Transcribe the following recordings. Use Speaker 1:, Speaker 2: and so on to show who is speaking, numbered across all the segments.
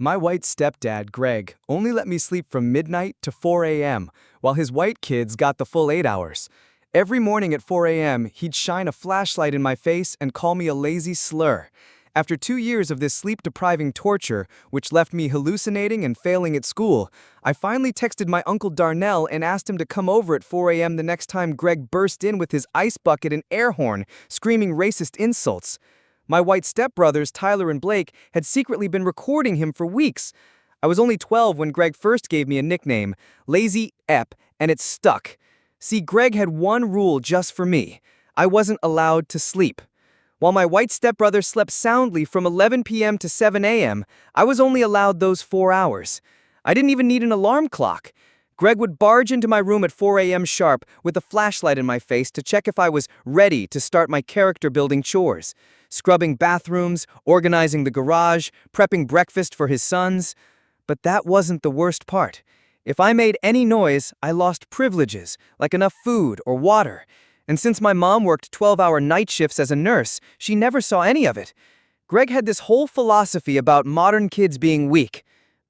Speaker 1: My white stepdad, Greg, only let me sleep from midnight to 4 a.m., while his white kids got the full 8 hours. Every morning at 4 a.m., he'd shine a flashlight in my face and call me a lazy slur. After 2 years of this sleep-depriving torture, which left me hallucinating and failing at school, I finally texted my Uncle Darnell and asked him to come over at 4 a.m. the next time Greg burst in with his ice bucket and air horn, screaming racist insults. My white stepbrothers, Tyler and Blake, had secretly been recording him for weeks. I was only 12 when Greg first gave me a nickname, Lazy Ep, and it stuck. See, Greg had one rule just for me. I wasn't allowed to sleep. While my white stepbrother slept soundly from 11 p.m. to 7 a.m., I was only allowed those 4 hours. I didn't even need an alarm clock. Greg would barge into my room at 4 a.m. sharp with a flashlight in my face to check if I was ready to start my character-building chores. Scrubbing bathrooms, organizing the garage, prepping breakfast for his sons. But that wasn't the worst part. If I made any noise, I lost privileges, like enough food or water. And since my mom worked 12-hour night shifts as a nurse, she never saw any of it. Greg had this whole philosophy about modern kids being weak.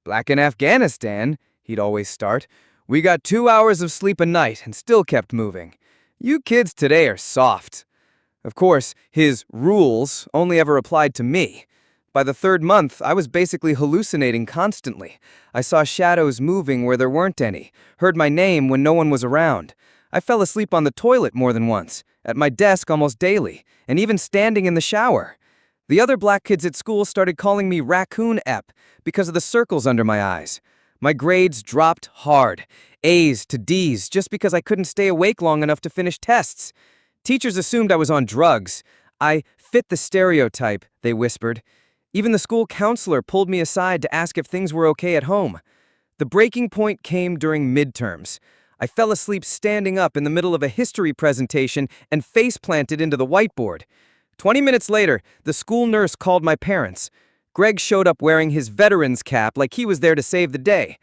Speaker 1: "Black in Afghanistan," he'd always start. "We got 2 hours of sleep a night and still kept moving. You kids today are soft." Of course, his rules only ever applied to me. By the third month, I was basically hallucinating constantly. I saw shadows moving where there weren't any, heard my name when no one was around. I fell asleep on the toilet more than once, at my desk almost daily, and even standing in the shower. The other black kids at school started calling me Raccoon Ep because of the circles under my eyes. My grades dropped hard, A's to D's, just because I couldn't stay awake long enough to finish tests. Teachers assumed I was on drugs. "I fit the stereotype," they whispered. Even the school counselor pulled me aside to ask if things were okay at home. The breaking point came during midterms. I fell asleep standing up in the middle of a history presentation and face-planted into the whiteboard. 20 minutes later, the school nurse called my parents. Greg showed up wearing his veteran's cap like he was there to save the day.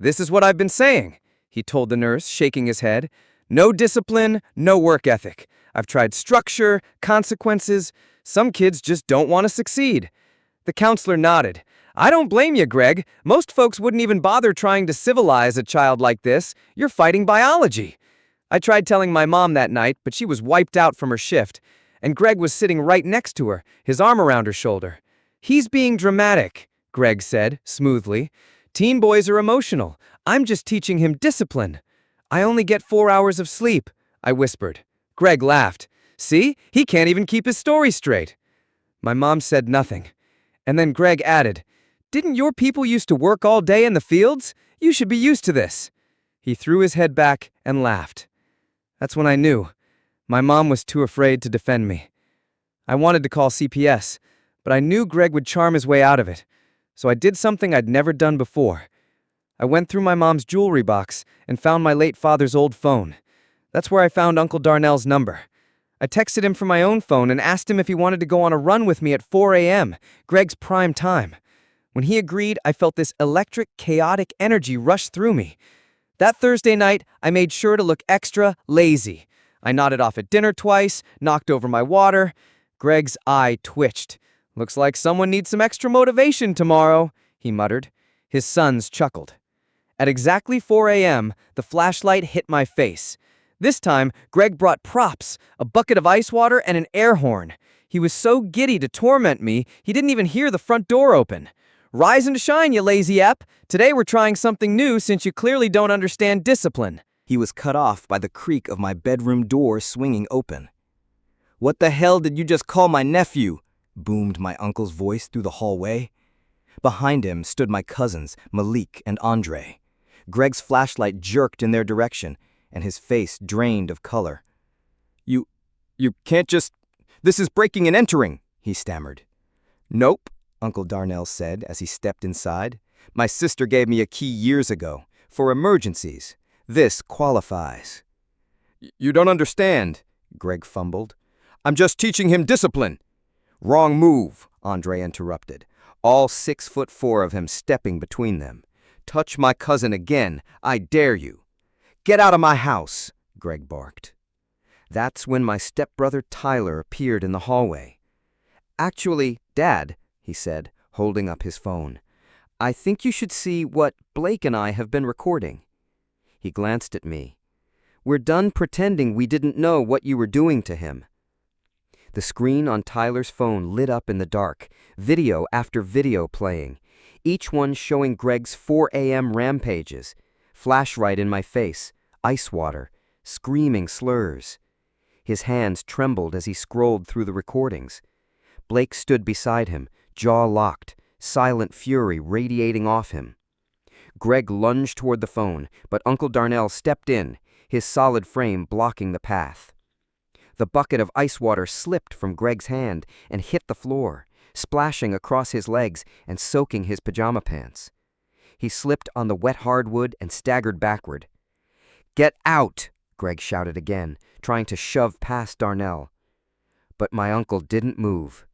Speaker 1: "This is what I've been saying," he told the nurse, shaking his head. "No discipline, no work ethic. I've tried structure, consequences. Some kids just don't want to succeed." The counselor nodded. "I don't blame you, Greg. Most folks wouldn't even bother trying to civilize a child like this. You're fighting biology." I tried telling my mom that night, but she was wiped out from her shift, and Greg was sitting right next to her, his arm around her shoulder. "He's being dramatic," Greg said, smoothly. "Teen boys are emotional. I'm just teaching him discipline." "I only get 4 hours of sleep," I whispered. Greg laughed. "See? He can't even keep his story straight." My mom said nothing. And then Greg added, "Didn't your people used to work all day in the fields? You should be used to this." He threw his head back and laughed. That's when I knew. My mom was too afraid to defend me. I wanted to call CPS, but I knew Greg would charm his way out of it. So I did something I'd never done before. I went through my mom's jewelry box and found my late father's old phone. That's where I found Uncle Darnell's number. I texted him from my own phone and asked him if he wanted to go on a run with me at 4 a.m., Greg's prime time. When he agreed, I felt this electric, chaotic energy rush through me. That Thursday night, I made sure to look extra lazy. I nodded off at dinner twice, knocked over my water. Greg's eye twitched. "Looks like someone needs some extra motivation tomorrow," he muttered. His sons chuckled. At exactly 4 a.m., the flashlight hit my face. This time, Greg brought props, a bucket of ice water and an air horn. He was so giddy to torment me, he didn't even hear the front door open. "Rise and shine, you lazy Ep. Today we're trying something new since you clearly don't understand discipline."
Speaker 2: He was cut off by the creak of my bedroom door swinging open. "What the hell did you just call my nephew?" boomed my uncle's voice through the hallway. Behind him stood my cousins, Malik and Andre. Greg's flashlight jerked in their direction, and his face drained of color. You can't just... This is breaking and entering," he stammered. "Nope," Uncle Darnell said as he stepped inside. "My sister gave me a key years ago, for emergencies. This qualifies." "You don't understand," Greg fumbled. "I'm just teaching him discipline." "Wrong move," Andre interrupted, all 6'4" of him stepping between them. "Touch my cousin again, I dare you." "Get out of my house," Greg barked. That's when my stepbrother Tyler appeared in the hallway. "Actually, Dad," he said, holding up his phone, I think you should see what Blake and I have been recording. He glanced at me. We're done pretending we didn't know what you were doing to him. The screen on Tyler's phone lit up in the dark, video after video playing, each one showing Greg's 4 a.m. rampages, flash right in my face, ice water, screaming slurs. His hands trembled as he scrolled through the recordings. Blake stood beside him, jaw locked, silent fury radiating off him. Greg lunged toward the phone, but Uncle Darnell stepped in, his solid frame blocking the path. The bucket of ice water slipped from Greg's hand and hit the floor, splashing across his legs and soaking his pajama pants. He slipped on the wet hardwood and staggered backward. "Get out!" Greg shouted again, trying to shove past Darnell. But my uncle didn't move.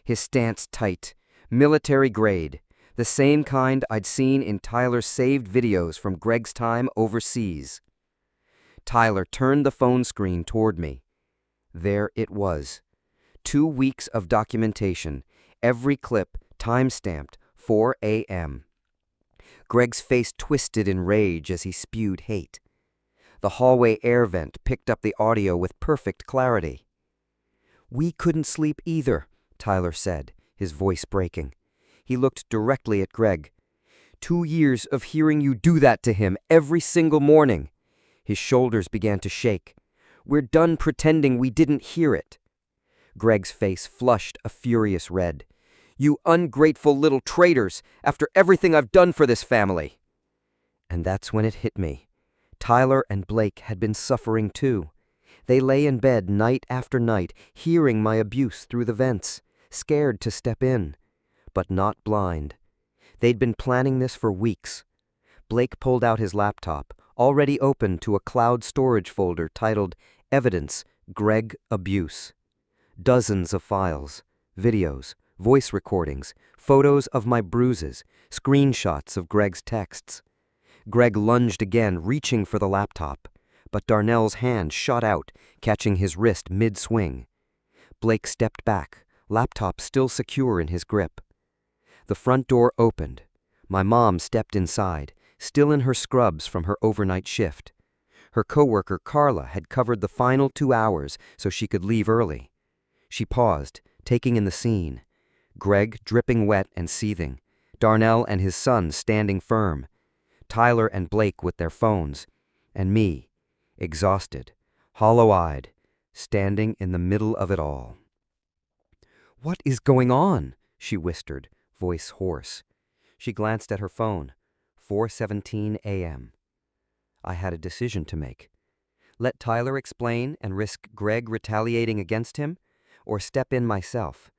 Speaker 2: His stance tight, military grade, the same kind I'd seen in Tyler's saved videos from Greg's time overseas. Tyler turned the phone screen toward me. There it was. 2 weeks of documentation, every clip time-stamped 4 a.m. Greg's face twisted in rage as he spewed hate. The hallway air vent picked up the audio with perfect clarity. "We couldn't sleep either," Tyler said, his voice breaking. He looked directly at Greg. 2 years of hearing you do that to him every single morning." His shoulders began to shake. "We're done pretending we didn't hear it." Greg's face flushed a furious red. "You ungrateful little traitors, after everything I've done for this family." And that's when it hit me. Tyler and Blake had been suffering too. They lay in bed night after night, hearing my abuse through the vents, scared to step in, but not blind. They'd been planning this for weeks. Blake pulled out his laptop, already open to a cloud storage folder titled Evidence, Greg Abuse. Dozens of files, videos, voice recordings, photos of my bruises, screenshots of Greg's texts. Greg lunged again, reaching for the laptop, but Darnell's hand shot out, catching his wrist mid-swing. Blake stepped back, laptop still secure in his grip. The front door opened. My mom stepped inside, still in her scrubs from her overnight shift. Her coworker Carla had covered the final 2 hours so she could leave early. She paused, taking in the scene. Greg dripping wet and seething, Darnell and his son standing firm, Tyler and Blake with their phones, and me, exhausted, hollow-eyed, standing in the middle of it all. "What is going on?" she whispered, voice hoarse. She glanced at her phone. 4:17 a.m. I had a decision to make. Let Tyler explain and risk Greg retaliating against him, or step in myself.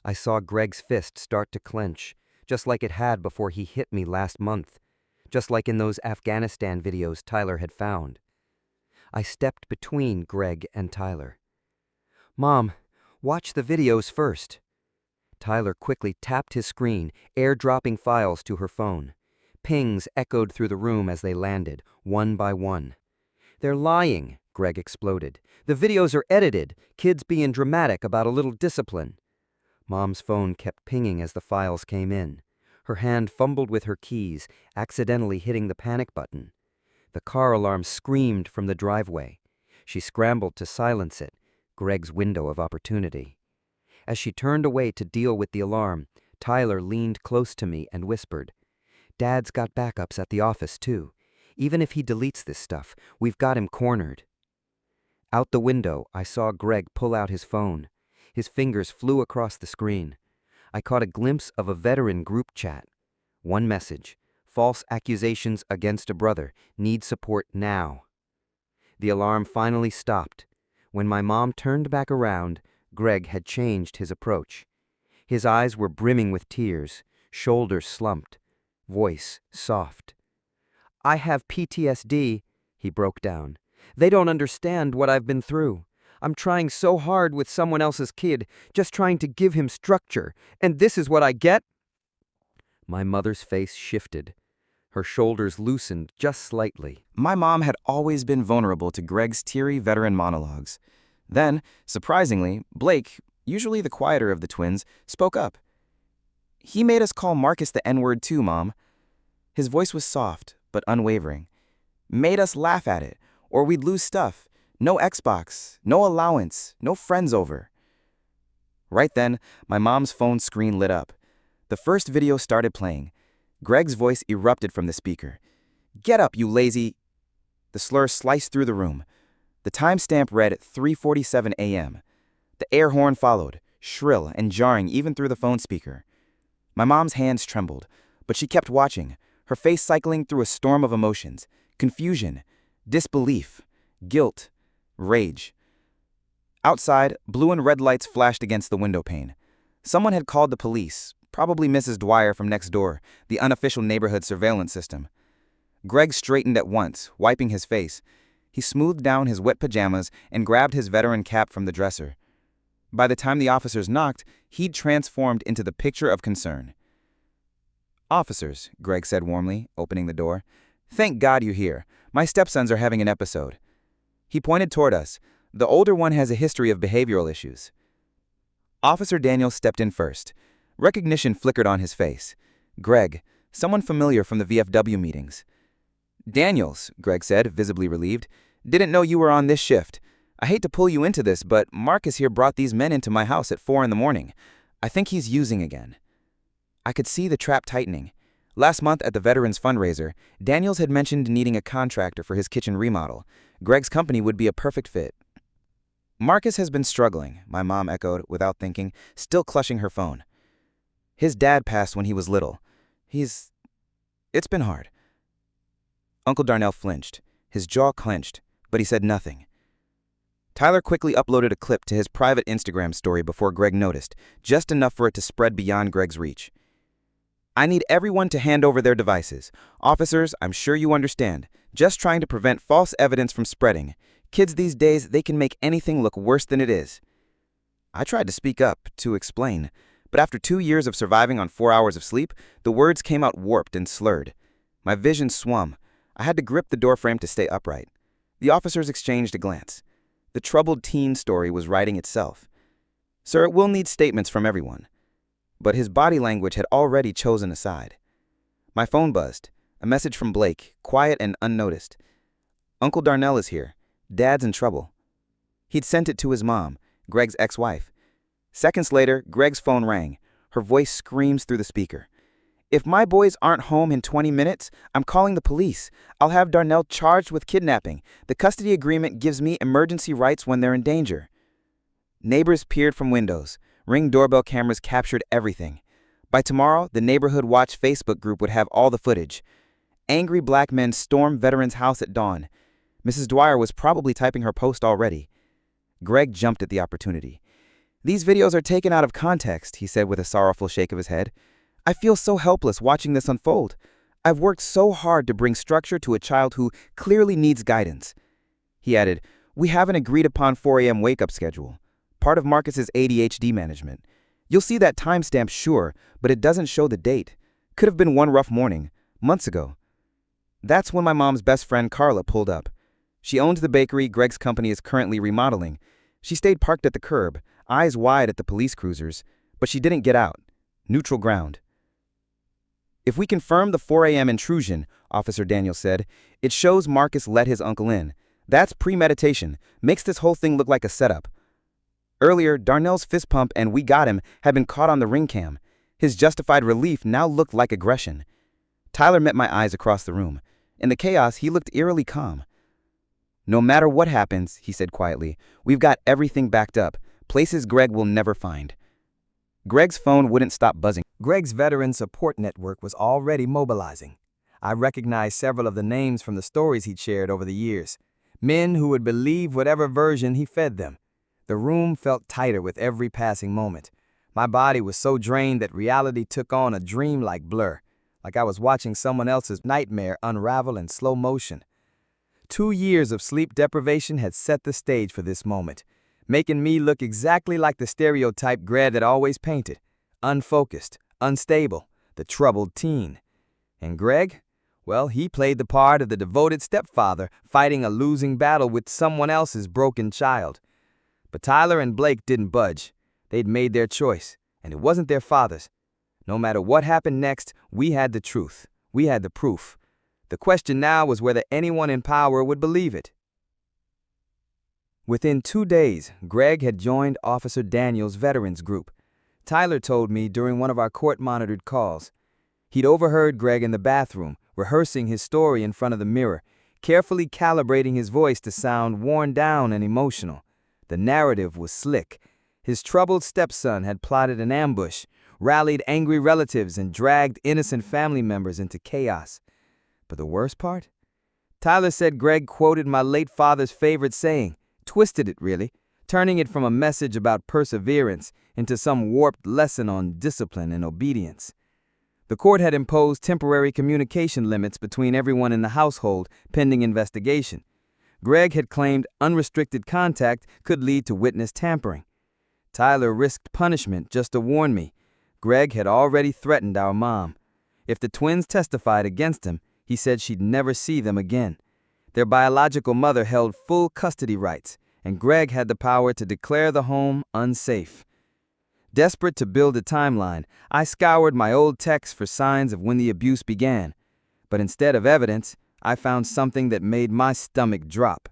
Speaker 2: I saw Greg's fist start to clench, just like it had before he hit me last month, just like in those Afghanistan videos Tyler had found. I stepped between Greg and Tyler. "Mom, watch the videos first." Tyler quickly tapped his screen, airdropping files to her phone. Pings echoed through the room as they landed, one by one. "They're lying," Greg exploded. "The videos are edited, kids being dramatic about a little discipline." Mom's phone kept pinging as the files came in. Her hand fumbled with her keys, accidentally hitting the panic button. The car alarm screamed from the driveway. She scrambled to silence it, Greg's window of opportunity. As she turned away to deal with the alarm, Tyler leaned close to me and whispered, "Dad's got backups at the office, too. Even if he deletes this stuff, we've got him cornered." Out the window, I saw Greg pull out his phone. His fingers flew across the screen. I caught a glimpse of a veteran group chat. One message: false accusations against a brother. Need support now. The alarm finally stopped. When my mom turned back around, Greg had changed his approach. His eyes were brimming with tears, shoulders slumped, voice soft. "I have PTSD," he broke down. "They don't understand what I've been through. I'm trying so hard with someone else's kid, just trying to give him structure, and this is what I get?" My mother's face shifted. Her shoulders loosened just slightly.
Speaker 3: My mom had always been vulnerable to Greg's teary veteran monologues. Then, surprisingly, Blake, usually the quieter of the twins, spoke up. He made us call Marcus the N-word too, Mom. His voice was soft, but unwavering. Made us laugh at it, or we'd lose stuff. No Xbox, no allowance, no friends over. Right then, my mom's phone screen lit up. The first video started playing. Greg's voice erupted from the speaker. "Get up, you lazy..." The slur sliced through the room. The timestamp read at 3:47 a.m. The air horn followed, shrill and jarring even through the phone speaker. My mom's hands trembled, but she kept watching, her face cycling through a storm of emotions: confusion, disbelief, guilt, rage. Outside, blue and red lights flashed against the window pane. Someone had called the police, probably Mrs. Dwyer from next door, the unofficial neighborhood surveillance system. Greg straightened at once, wiping his face. He smoothed down his wet pajamas and grabbed his veteran cap from the dresser. By the time the officers knocked, he'd transformed into the picture of concern. "Officers," Greg said warmly, opening the door. "Thank God you're here. My stepsons are having an episode." He pointed toward us. The older one has a history of behavioral issues. Officer Daniels stepped in first. Recognition flickered on his face. Greg, someone familiar from the VFW meetings. "Daniels," Greg said, visibly relieved. "Didn't know you were on this shift. I hate to pull you into this, but Marcus here brought these men into my house at 4 in the morning. I think he's using again." I could see the trap tightening. Last month at the Veterans Fundraiser, Daniels had mentioned needing a contractor for his kitchen remodel. Greg's company would be a perfect fit. "Marcus has been struggling," my mom echoed without thinking, still clutching her phone. "His dad passed when he was little. It's been hard." Uncle Darnell flinched, his jaw clenched, but he said nothing. Tyler quickly uploaded a clip to his private Instagram story before Greg noticed, just enough for it to spread beyond Greg's reach. "I need everyone to hand over their devices. Officers, I'm sure you understand. Just trying to prevent false evidence from spreading. Kids these days, they can make anything look worse than it is." I tried to speak up, to explain, but after 2 years of surviving on 4 hours of sleep, the words came out warped and slurred. My vision swum. I had to grip the doorframe to stay upright. The officers exchanged a glance. The troubled teen story was writing itself. "Sir, we'll need statements from everyone." But his body language had already chosen a side. My phone buzzed. A message from Blake, quiet and unnoticed. "Uncle Darnell is here. Dad's in trouble." He'd sent it to his mom, Greg's ex-wife. Seconds later, Greg's phone rang. Her voice screams through the speaker. "If my boys aren't home in 20 minutes, I'm calling the police. I'll have Darnell charged with kidnapping. The custody agreement gives me emergency rights when they're in danger." Neighbors peered from windows. Ring doorbell cameras captured everything. By tomorrow, the Neighborhood Watch Facebook group would have all the footage. Angry black men stormed Veterans' house at dawn. Mrs. Dwyer was probably typing her post already. Greg jumped at the opportunity. "These videos are taken out of context," he said with a sorrowful shake of his head. "I feel so helpless watching this unfold. I've worked so hard to bring structure to a child who clearly needs guidance." He added, "We have an agreed-upon 4 a.m. wake-up schedule, part of Marcus's ADHD management. You'll see that timestamp, sure, but it doesn't show the date. Could have been one rough morning, months ago." That's when my mom's best friend Carla pulled up. She owns the bakery Greg's company is currently remodeling. She stayed parked at the curb, eyes wide at the police cruisers, but she didn't get out. Neutral ground. "If we confirm the 4 a.m. intrusion," Officer Daniels said, "it shows Marcus let his uncle in. That's premeditation, makes this whole thing look like a setup." Earlier, Darnell's fist pump and "we got him" had been caught on the ring cam. His justified relief now looked like aggression. Tyler met my eyes across the room. In the chaos, he looked eerily calm. "No matter what happens," he said quietly, "we've got everything backed up, places Greg will never find." Greg's phone wouldn't stop buzzing.
Speaker 2: Greg's veteran support network was already mobilizing. I recognized several of the names from the stories he'd shared over the years. Men who would believe whatever version he fed them. The room felt tighter with every passing moment. My body was so drained that reality took on a dreamlike blur, like I was watching someone else's nightmare unravel in slow motion. 2 years of sleep deprivation had set the stage for this moment, making me look exactly like the stereotype Greg had always painted: unfocused, unstable, the troubled teen. And Greg? Well, he played the part of the devoted stepfather fighting a losing battle with someone else's broken child. But Tyler and Blake didn't budge. They'd made their choice, and it wasn't their father's. No matter what happened next, we had the truth. We had the proof. The question now was whether anyone in power would believe it. Within 2 days, Greg had joined Officer Daniels' veterans group. Tyler told me during one of our court-monitored calls. He'd overheard Greg in the bathroom, rehearsing his story in front of the mirror, carefully calibrating his voice to sound worn down and emotional. The narrative was slick. His troubled stepson had plotted an ambush, rallied angry relatives, and dragged innocent family members into chaos. But the worst part? Tyler said Greg quoted my late father's favorite saying, twisted it really, turning it from a message about perseverance into some warped lesson on discipline and obedience. The court had imposed temporary communication limits between everyone in the household pending investigation. Greg had claimed unrestricted contact could lead to witness tampering. Tyler risked punishment just to warn me. Greg had already threatened our mom. If the twins testified against him, he said she'd never see them again. Their biological mother held full custody rights, and Greg had the power to declare the home unsafe. Desperate to build a timeline, I scoured my old texts for signs of when the abuse began. But instead of evidence, I found something that made my stomach drop.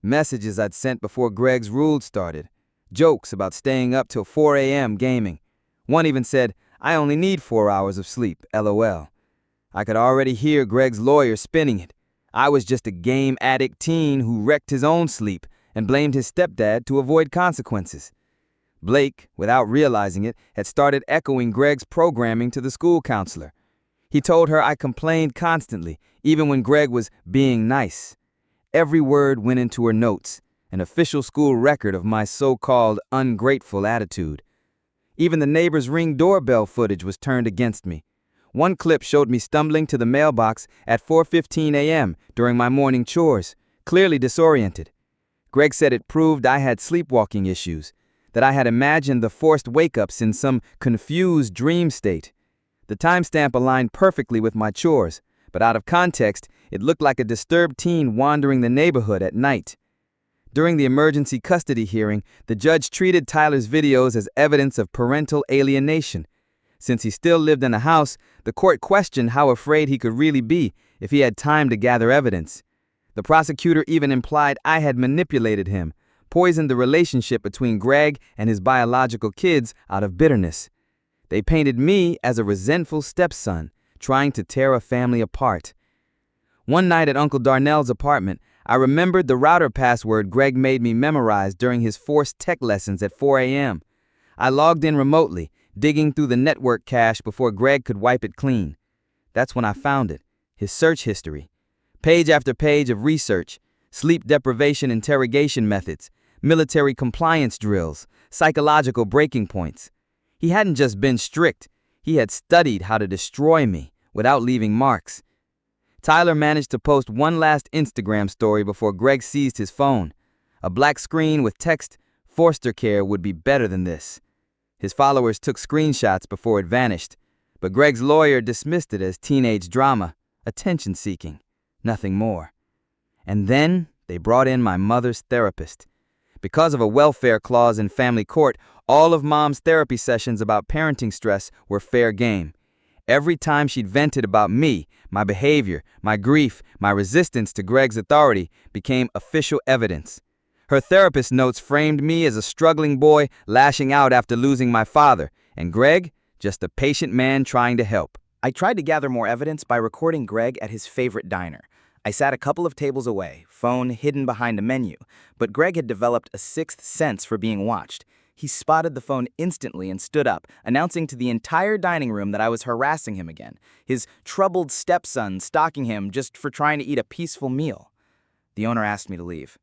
Speaker 2: Messages I'd sent before Greg's rule started. Jokes about staying up till 4 a.m. gaming. One even said, "I only need 4 hours of sleep, LOL." I could already hear Greg's lawyer spinning it. I was just a game addict teen who wrecked his own sleep and blamed his stepdad to avoid consequences. Blake, without realizing it, had started echoing Greg's programming to the school counselor. He told her I complained constantly, even when Greg was being nice. Every word went into her notes, an official school record of my so-called ungrateful attitude. Even the neighbor's Ring doorbell footage was turned against me. One clip showed me stumbling to the mailbox at 4:15 a.m. during my morning chores, clearly disoriented. Greg said it proved I had sleepwalking issues, that I had imagined the forced wake-ups in some confused dream state. The timestamp aligned perfectly with my chores, but out of context, it looked like a disturbed teen wandering the neighborhood at night. During the emergency custody hearing, the judge treated Tyler's videos as evidence of parental alienation. Since he still lived in the house, the court questioned how afraid he could really be if he had time to gather evidence. The prosecutor even implied I had manipulated him, poisoned the relationship between Greg and his biological kids out of bitterness. They painted me as a resentful stepson, trying to tear a family apart. One night at Uncle Darnell's apartment, I remembered the router password Greg made me memorize during his forced tech lessons at 4 a.m. I logged in remotely, digging through the network cache before Greg could wipe it clean. That's when I found it, his search history. Page after page of research, sleep deprivation interrogation methods, military compliance drills, psychological breaking points. He hadn't just been strict, he had studied how to destroy me without leaving marks. Tyler managed to post one last Instagram story before Greg seized his phone. A black screen with text, "Foster care would be better than this." His followers took screenshots before it vanished, but Greg's lawyer dismissed it as teenage drama, attention-seeking, nothing more. And then they brought in my mother's therapist. Because of a welfare clause in family court, all of Mom's therapy sessions about parenting stress were fair game. Every time she'd vented about me, my behavior, my grief, my resistance to Greg's authority became official evidence. Her therapist notes framed me as a struggling boy lashing out after losing my father, and Greg, just a patient man trying to help.
Speaker 4: I tried to gather more evidence by recording Greg at his favorite diner. I sat a couple of tables away, phone hidden behind a menu, but Greg had developed a sixth sense for being watched. He spotted the phone instantly and stood up, announcing to the entire dining room that I was harassing him again, his troubled stepson stalking him just for trying to eat a peaceful meal. The owner asked me to leave.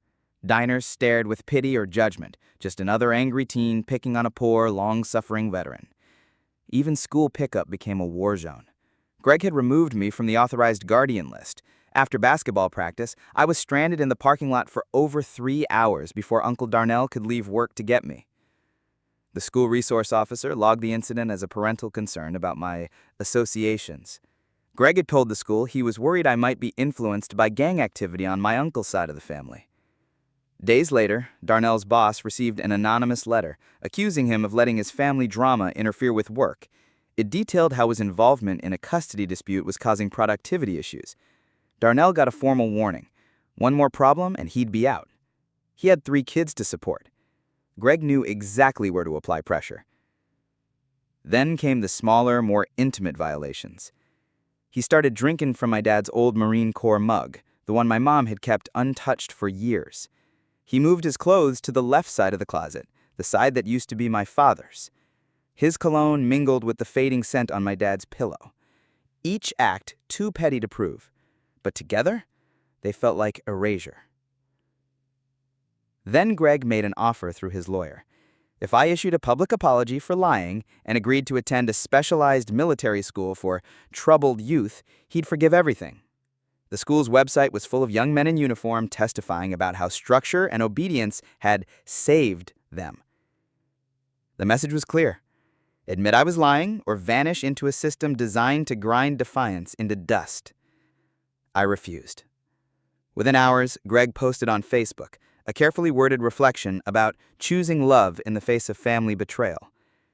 Speaker 4: Diners stared with pity or judgment, just another angry teen picking on a poor, long-suffering veteran. Even school pickup became a war zone. Greg had removed me from the authorized guardian list. After basketball practice, I was stranded in the parking lot for over 3 hours before Uncle Darnell could leave work to get me. The school resource officer logged the incident as a parental concern about my associations. Greg had told the school he was worried I might be influenced by gang activity on my uncle's side of the family. Days later, Darnell's boss received an anonymous letter accusing him of letting his family drama interfere with work. It detailed how his involvement in a custody dispute was causing productivity issues. Darnell got a formal warning. One more problem and he'd be out. He had 3 kids to support. Greg knew exactly where to apply pressure. Then came the smaller, more intimate violations. He started drinking from my dad's old Marine Corps mug, the one my mom had kept untouched for years. He moved his clothes to the left side of the closet, the side that used to be my father's. His cologne mingled with the fading scent on my dad's pillow. Each act too petty to prove, but together, they felt like erasure. Then Greg made an offer through his lawyer. If I issued a public apology for lying and agreed to attend a specialized military school for troubled youth, he'd forgive everything. The school's website was full of young men in uniform testifying about how structure and obedience had saved them. The message was clear. Admit I was lying or vanish into a system designed to grind defiance into dust. I refused. Within hours, Greg posted on Facebook a carefully worded reflection about choosing love in the face of family betrayal.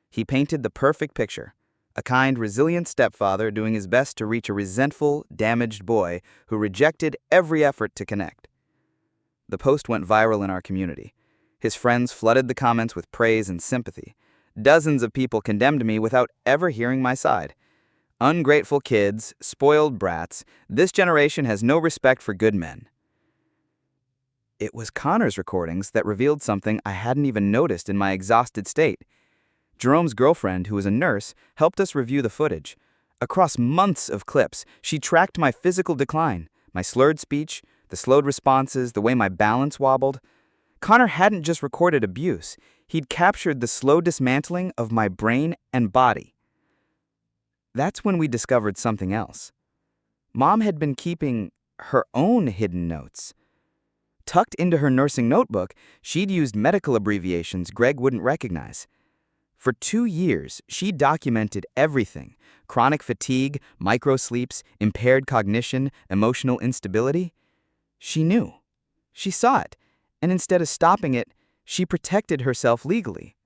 Speaker 4: He painted the perfect picture, a kind, resilient stepfather doing his best to reach a resentful, damaged boy who rejected every effort to connect. The post went viral in our community. His friends flooded the comments with praise and sympathy. Dozens of people condemned me without ever hearing my side. Ungrateful kids, spoiled brats, this generation has no respect for good men. It was Connor's recordings that revealed something I hadn't even noticed in my exhausted state. Jerome's girlfriend, who was a nurse, helped us review the footage. Across months of clips, she tracked my physical decline, my slurred speech, the slowed responses, the way my balance wobbled. Connor hadn't just recorded abuse. He'd captured the slow dismantling of my brain and body. That's when we discovered something else. Mom had been keeping her own hidden notes. Tucked into her nursing notebook, she'd used medical abbreviations Greg wouldn't recognize. For 2 years, she documented everything: chronic fatigue, microsleeps, impaired cognition, emotional instability. She knew. She saw it, and instead of stopping it, she protected herself legally.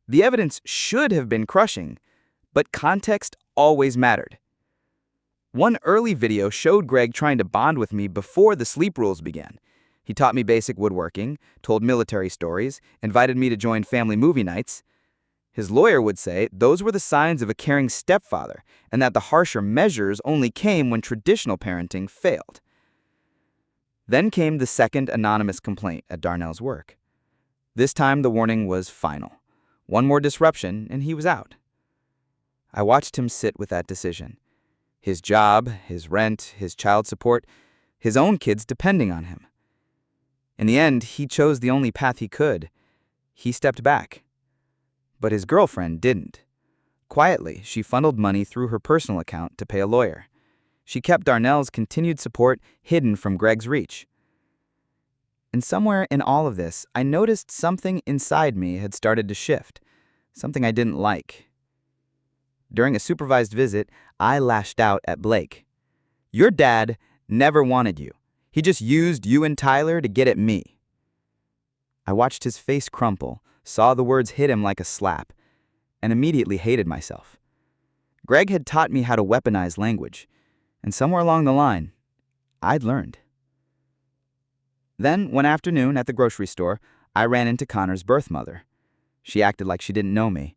Speaker 4: The evidence should have been crushing, but context always mattered. One early video showed Greg trying to bond with me before the sleep rules began. He taught me basic woodworking, told military stories, invited me to join family movie nights. His lawyer would say those were the signs of a caring stepfather, and that the harsher measures only came when traditional parenting failed. Then came the second anonymous complaint at Darnell's work. This time the warning was final. One more disruption and he was out. I watched him sit with that decision. His job, his rent, his child support, his own kids depending on him. In the end, he chose the only path he could. He stepped back. But his girlfriend didn't. Quietly, she funneled money through her personal account to pay a lawyer. She kept Darnell's continued support hidden from Greg's reach. And somewhere in all of this, I noticed something inside me had started to shift, something I didn't like. During a supervised visit, I lashed out at Blake. "Your dad never wanted you. He just used you and Tyler to get at me." I watched his face crumple, saw the words hit him like a slap, and immediately hated myself. Greg had taught me how to weaponize language, and somewhere along the line, I'd learned. Then, one afternoon at the grocery store, I ran into Connor's birth mother. She acted like she didn't know me.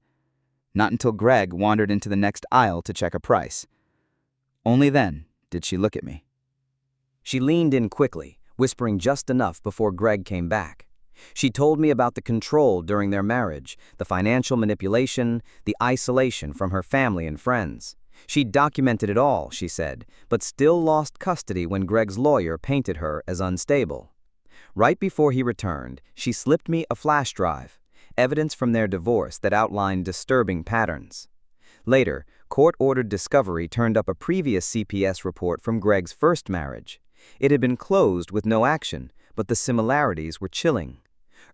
Speaker 4: Not until Greg wandered into the next aisle to check a price. Only then did she look at me.
Speaker 2: She leaned in quickly, whispering just enough before Greg came back. She told me about the control during their marriage, the financial manipulation, the isolation from her family and friends. She documented it all, she said, but still lost custody when Greg's lawyer painted her as unstable. Right before he returned, she slipped me a flash drive, evidence from their divorce that outlined disturbing patterns. Later, court-ordered discovery turned up a previous CPS report from Greg's first marriage. It had been closed with no action, but the similarities were chilling.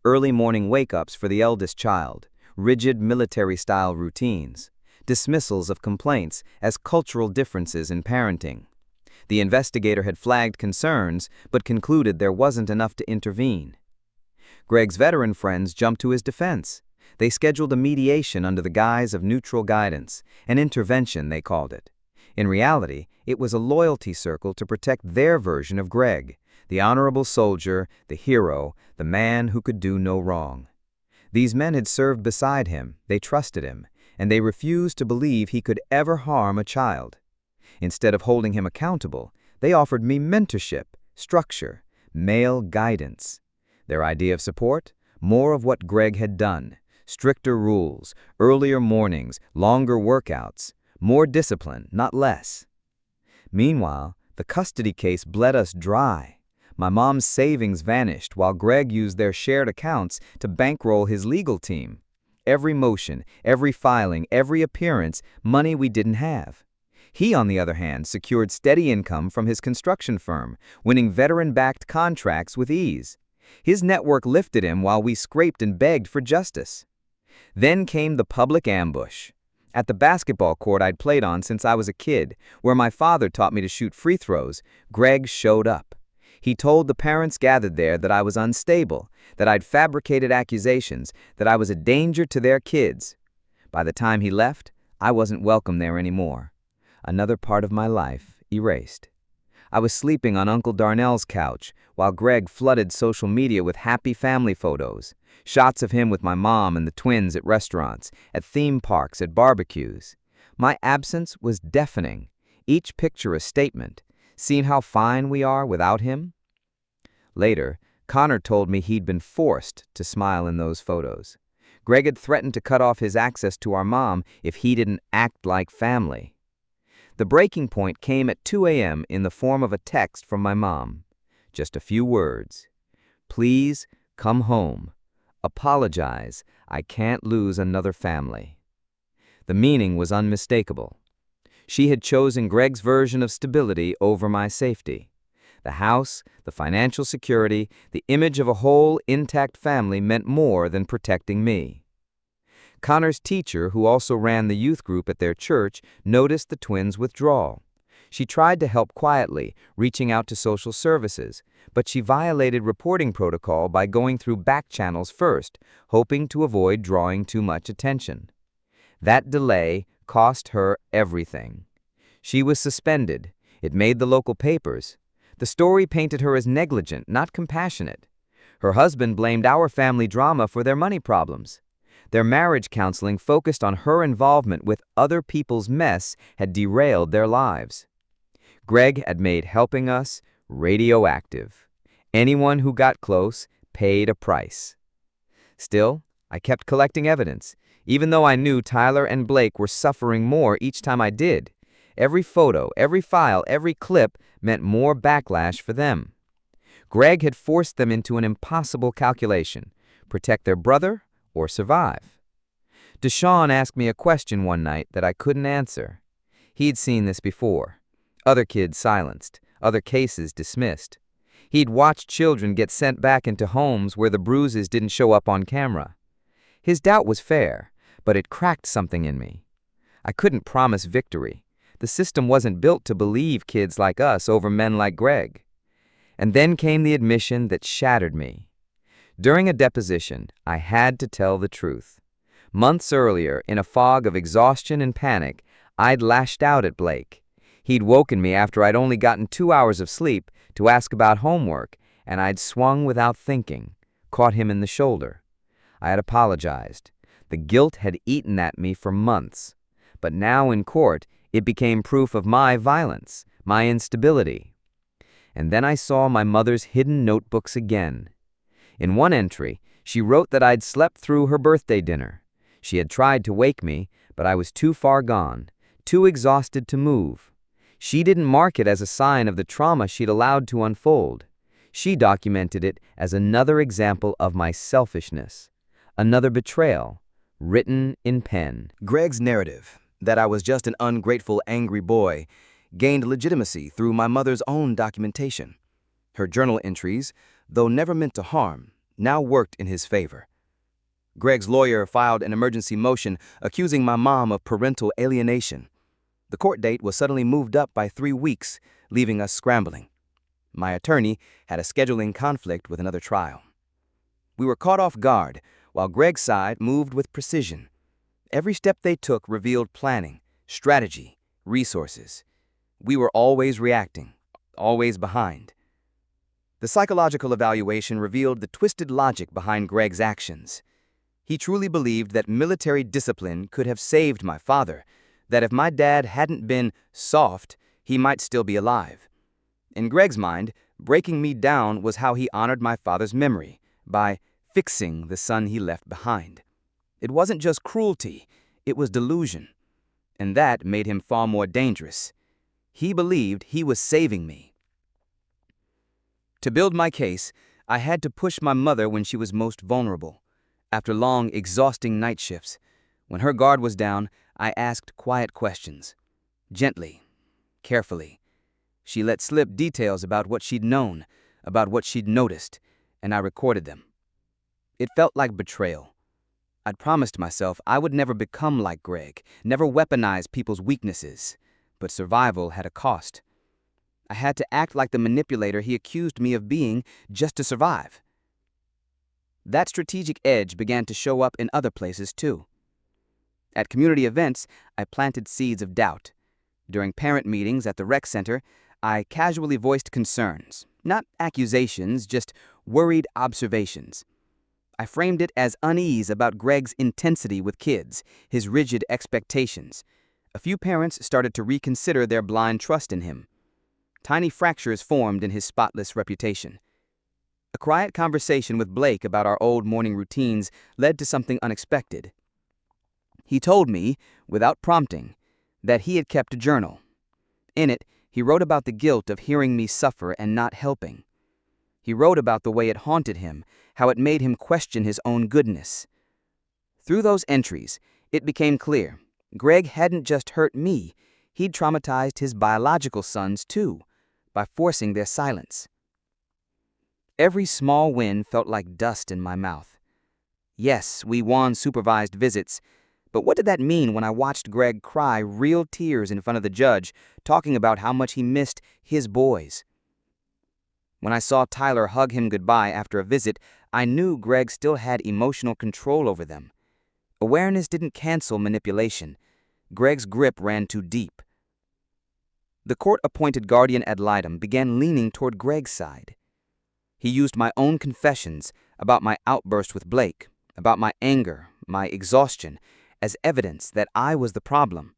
Speaker 2: Early morning wake-ups for the eldest child, rigid military-style routines, dismissals of complaints as cultural differences in parenting. The investigator had flagged concerns, but concluded there wasn't enough to intervene. Greg's veteran friends jumped to his defense. They scheduled a mediation under the guise of neutral guidance, an intervention they called it. In reality, it was a loyalty circle to protect their version of Greg, the honorable soldier, the hero, the man who could do no wrong. These men had served beside him, they trusted him, and they refused to believe he could ever harm a child. Instead of holding him accountable, they offered me mentorship, structure, male guidance. Their idea of support? More of what Greg had done. Stricter rules, earlier mornings, longer workouts, more discipline, not less. Meanwhile, the custody case bled us dry. My mom's savings vanished while Greg used their shared accounts to bankroll his legal team. Every motion, every filing, every appearance, money we didn't have. He, on the other hand, secured steady income from his construction firm, winning veteran-backed contracts with ease. His network lifted him while we scraped and begged for justice. Then came the public ambush. At the basketball court I'd played on since I was a kid, where my father taught me to shoot free throws, Greg showed up. He told the parents gathered there that I was unstable, that I'd fabricated accusations, that I was a danger to their kids. By the time he left, I wasn't welcome there anymore. Another part of my life erased. I was sleeping on Uncle Darnell's couch while Greg flooded social media with happy family photos, shots of him with my mom and the twins at restaurants, at theme parks, at barbecues. My absence was deafening, each picture a statement. Seen how fine we are without him? Later, Connor told me he'd been forced to smile in those photos. Greg had threatened to cut off his access to our mom if he didn't act like family. The breaking point came at 2 a.m. in the form of a text from my mom. Just a few words. Please come home. Apologize. I can't lose another family. The meaning was unmistakable. She had chosen Greg's version of stability over my safety. The house, the financial security, the image of a whole, intact family meant more than protecting me. Connor's teacher, who also ran the youth group at their church, noticed the twins' withdrawal. She tried to help quietly, reaching out to social services, but she violated reporting protocol by going through back channels first, hoping to avoid drawing too much attention. That delay cost her everything. She was suspended. It made the local papers. The story painted her as negligent, not compassionate. Her husband blamed our family drama for their money problems. Their marriage counseling focused on her involvement with other people's mess had derailed their lives. Greg had made helping us radioactive. Anyone who got close paid a price. Still, I kept collecting evidence, even though I knew Tyler and Blake were suffering more each time I did. Every photo, every file, every clip meant more backlash for them. Greg had forced them into an impossible calculation: protect their brother or survive. Deshaun asked me a question one night that I couldn't answer. He'd seen this before. Other kids silenced, other cases dismissed. He'd watched children get sent back into homes where the bruises didn't show up on camera. His doubt was fair, but it cracked something in me. I couldn't promise victory. The system wasn't built to believe kids like us over men like Greg. And then came the admission that shattered me. During a deposition, I had to tell the truth. Months earlier, in a fog of exhaustion and panic, I'd lashed out at Blake. He'd woken me after I'd only gotten 2 hours of sleep to ask about homework, and I'd swung without thinking, caught him in the shoulder. I had apologized. The guilt had eaten at me for months. But now in court, it became proof of my violence, my instability. And then I saw my mother's hidden notebooks again. In one entry, she wrote that I'd slept through her birthday dinner. She had tried to wake me, but I was too far gone, too exhausted to move. She didn't mark it as a sign of the trauma she'd allowed to unfold. She documented it as another example of my selfishness, another betrayal, written in pen.
Speaker 4: Greg's narrative, that I was just an ungrateful, angry boy, gained legitimacy through my mother's own documentation. Her journal entries, though never meant to harm, now worked in his favor. Greg's lawyer filed an emergency motion accusing my mom of parental alienation. The court date was suddenly moved up by 3 weeks, leaving us scrambling. My attorney had a scheduling conflict with another trial. We were caught off guard
Speaker 2: while Greg's side moved with precision. Every step they took revealed planning, strategy, resources. We were always reacting, always behind. The psychological evaluation revealed the twisted logic behind Greg's actions. He truly believed that military discipline could have saved my father, that if my dad hadn't been soft, he might still be alive. In Greg's mind, breaking me down was how he honored my father's memory, by fixing the son he left behind. It wasn't just cruelty, it was delusion. And that made him far more dangerous. He believed he was saving me. To build my case, I had to push my mother when she was most vulnerable. After long, exhausting night shifts, when her guard was down, I asked quiet questions. Gently, carefully. She let slip details about what she'd known, about what she'd noticed, and I recorded them. It felt like betrayal. I'd promised myself I would never become like Greg, never weaponize people's weaknesses, but survival had a cost. I had to act like the manipulator he accused me of being just to survive. That strategic edge began to show up in other places too. At community events, I planted seeds of doubt. During parent meetings at the rec center, I casually voiced concerns, not accusations, just worried observations. I framed it as unease about Greg's intensity with kids, his rigid expectations. A few parents started to reconsider their blind trust in him. Tiny fractures formed in his spotless reputation. A quiet conversation with Blake about our old morning routines led to something unexpected. He told me, without prompting, that he had kept a journal. In it, he wrote about the guilt of hearing me suffer and not helping. He wrote about the way it haunted him, how it made him question his own goodness. Through those entries, it became clear Greg hadn't just hurt me, he'd traumatized his biological sons too, by forcing their silence. Every small win felt like dust in my mouth. Yes, we won supervised visits, but what did that mean when I watched Greg cry real tears in front of the judge, talking about how much he missed his boys? When I saw Tyler hug him goodbye after a visit, I knew Greg still had emotional control over them. Awareness didn't cancel manipulation. Greg's grip ran too deep. The court-appointed guardian ad litem began leaning toward Greg's side. He used my own confessions about my outburst with Blake, about my anger, my exhaustion, as evidence that I was the problem.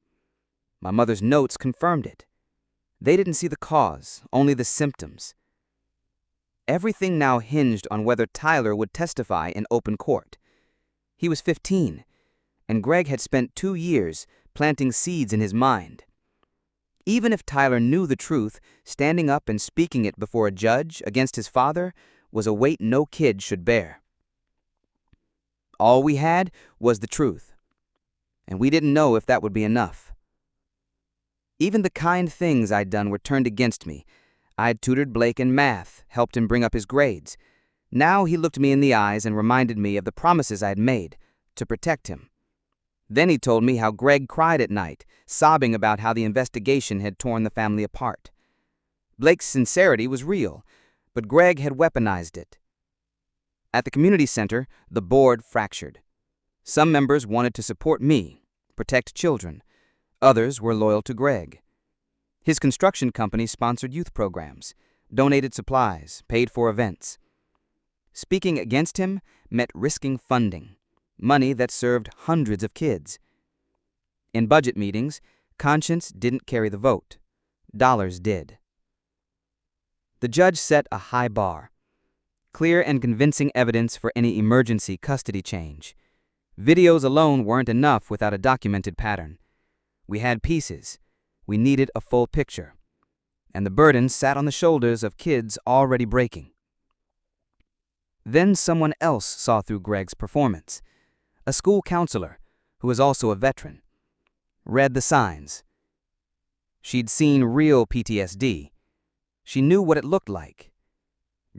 Speaker 2: My mother's notes confirmed it. They didn't see the cause, only the symptoms. Everything now hinged on whether Tyler would testify in open court. He was 15, and Greg had spent 2 years planting seeds in his mind. Even if Tyler knew the truth, standing up and speaking it before a judge against his father was a weight no kid should bear. All we had was the truth, and we didn't know if that would be enough. Even the kind things I'd done were turned against me. I'd tutored Blake in math, helped him bring up his grades. Now he looked me in the eyes and reminded me of the promises I had made to protect him. Then he told me how Greg cried at night, sobbing about how the investigation had torn the family apart. Blake's sincerity was real, but Greg had weaponized it. At the community center, the board fractured. Some members wanted to support me, protect children. Others were loyal to Greg. His construction company sponsored youth programs, donated supplies, paid for events. Speaking against him meant risking funding, money that served hundreds of kids. In budget meetings, conscience didn't carry the vote. Dollars did. The judge set a high bar. Clear and convincing evidence for any emergency custody change. Videos alone weren't enough without a documented pattern. We had pieces. We needed a full picture. And the burden sat on the shoulders of kids already breaking. Then someone else saw through Greg's performance. A school counselor, who was also a veteran, read the signs. She'd seen real PTSD. She knew what it looked like.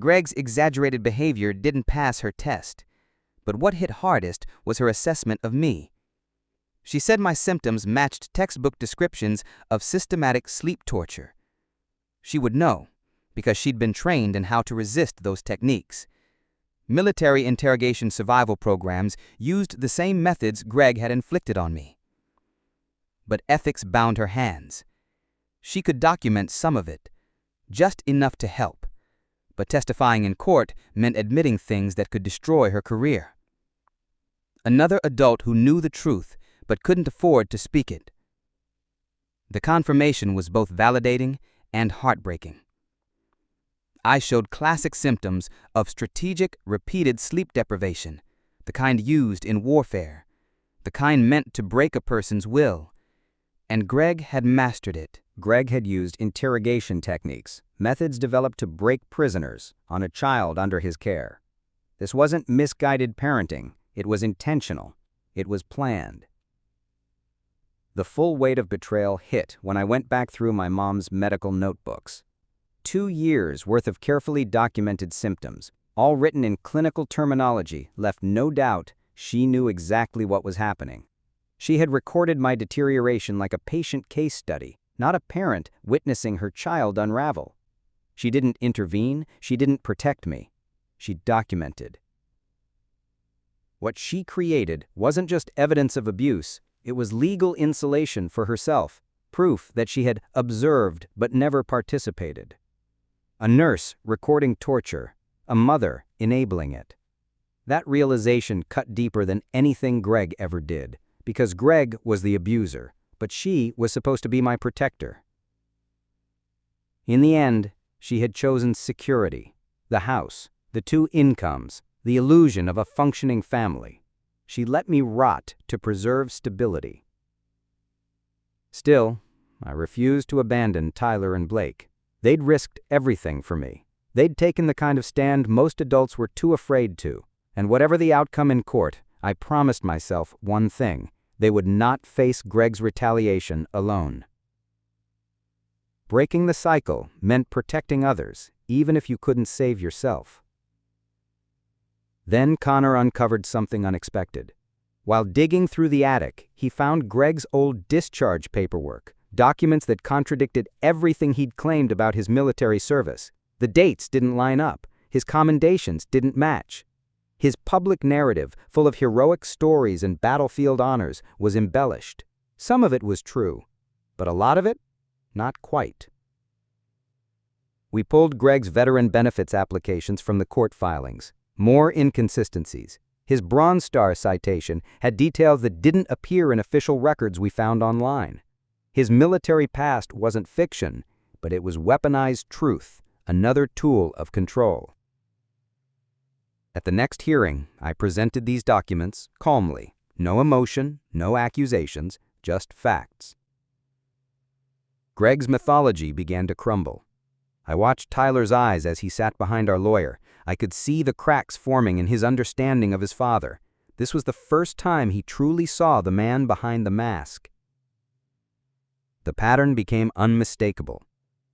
Speaker 2: Greg's exaggerated behavior didn't pass her test, but what hit hardest was her assessment of me. She said my symptoms matched textbook descriptions of systematic sleep torture. She would know, because she'd been trained in how to resist those techniques.
Speaker 3: Military interrogation survival programs used the same methods Greg had inflicted on me. But ethics bound her hands. She could document some of it, just enough to help, but testifying in court meant admitting things that could destroy her career. Another adult who knew the truth but couldn't afford to speak it. The confirmation was both validating and heartbreaking. I showed classic symptoms of strategic, repeated sleep deprivation, the kind used in warfare, the kind meant to break a person's will, and Greg had mastered it.
Speaker 5: Greg had used interrogation techniques, methods developed to break prisoners, on a child under his care. This wasn't misguided parenting, it was intentional, it was planned. The full weight of betrayal hit when I went back through my mom's medical notebooks. 2 years worth of carefully documented symptoms, all written in clinical terminology, left no doubt she knew exactly what was happening. She had recorded my deterioration like a patient case study, not a parent witnessing her child unravel. She didn't intervene, she didn't protect me. She documented. What she created wasn't just evidence of abuse, it was legal insulation for herself, proof that she had observed but never participated. A nurse recording torture, a mother enabling it. That realization cut deeper than anything Greg ever did, because Greg was the abuser, but she was supposed to be my protector. In the end, she had chosen security, the house, the 2 incomes, the illusion of a functioning family. She let me rot to preserve stability. Still, I refused to abandon Tyler and Blake. They'd risked everything for me. They'd taken the kind of stand most adults were too afraid to, and whatever the outcome in court, I promised myself one thing: they would not face Greg's retaliation alone. Breaking the cycle meant protecting others, even if you couldn't save yourself. Then Connor uncovered something unexpected. While digging through the attic, he found Greg's old discharge paperwork, documents that contradicted everything he'd claimed about his military service. The dates didn't line up, his commendations didn't match. His public narrative, full of heroic stories and battlefield honors, was embellished. Some of it was true, but a lot of it, not quite. We pulled Greg's veteran benefits applications from the court filings. More inconsistencies. His Bronze Star citation had details that didn't appear in official records we found online. His military past wasn't fiction, but it was weaponized truth, another tool of control. At the next hearing, I presented these documents calmly. No emotion, no accusations, just facts. Greg's mythology began to crumble. I watched Tyler's eyes as he sat behind our lawyer. I could see the cracks forming in his understanding of his father. This was the first time he truly saw the man behind the mask. The pattern became unmistakable.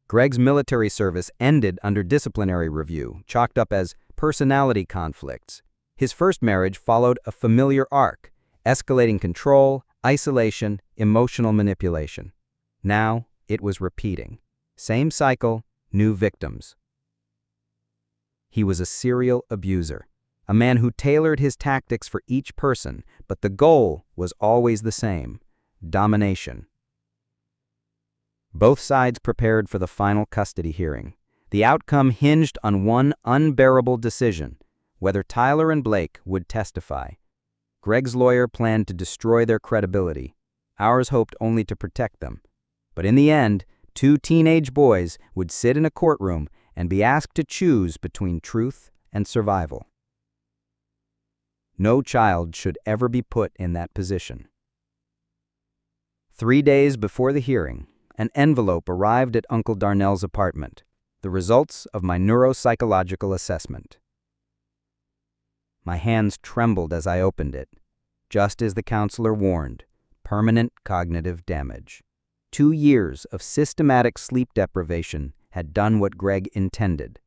Speaker 5: Greg's military service ended under disciplinary review, chalked up as personality conflicts. His first marriage followed a familiar arc, escalating control, isolation, emotional manipulation. Now it was repeating. Same cycle, new victims. He was a serial abuser, a man who tailored his tactics for each person, but the goal was always the same: domination. Both sides prepared for the final custody hearing. The outcome hinged on one unbearable decision: whether Tyler and Blake would testify. Greg's lawyer planned to destroy their credibility. Ours hoped only to protect them. But in the end, 2 teenage boys would sit in a courtroom and be asked to choose between truth and survival. No child should ever be put in that position. 3 days before the hearing, an envelope arrived at Uncle Darnell's apartment, the results of my neuropsychological assessment. My hands trembled as I opened it. Just as the counselor warned, permanent cognitive damage. 2 years of systematic sleep deprivation had done what Greg intended.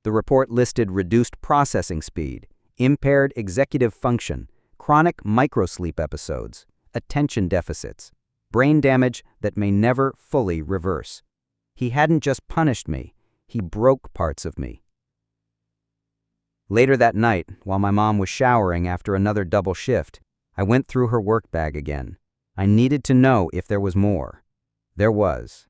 Speaker 5: The report listed reduced processing speed, impaired executive function, chronic microsleep episodes, attention deficits, brain damage that may never fully reverse. He hadn't just punished me, he broke parts of me. Later that night, while my mom was showering after another double shift, I went through her work bag again. I needed to know if there was more. There was.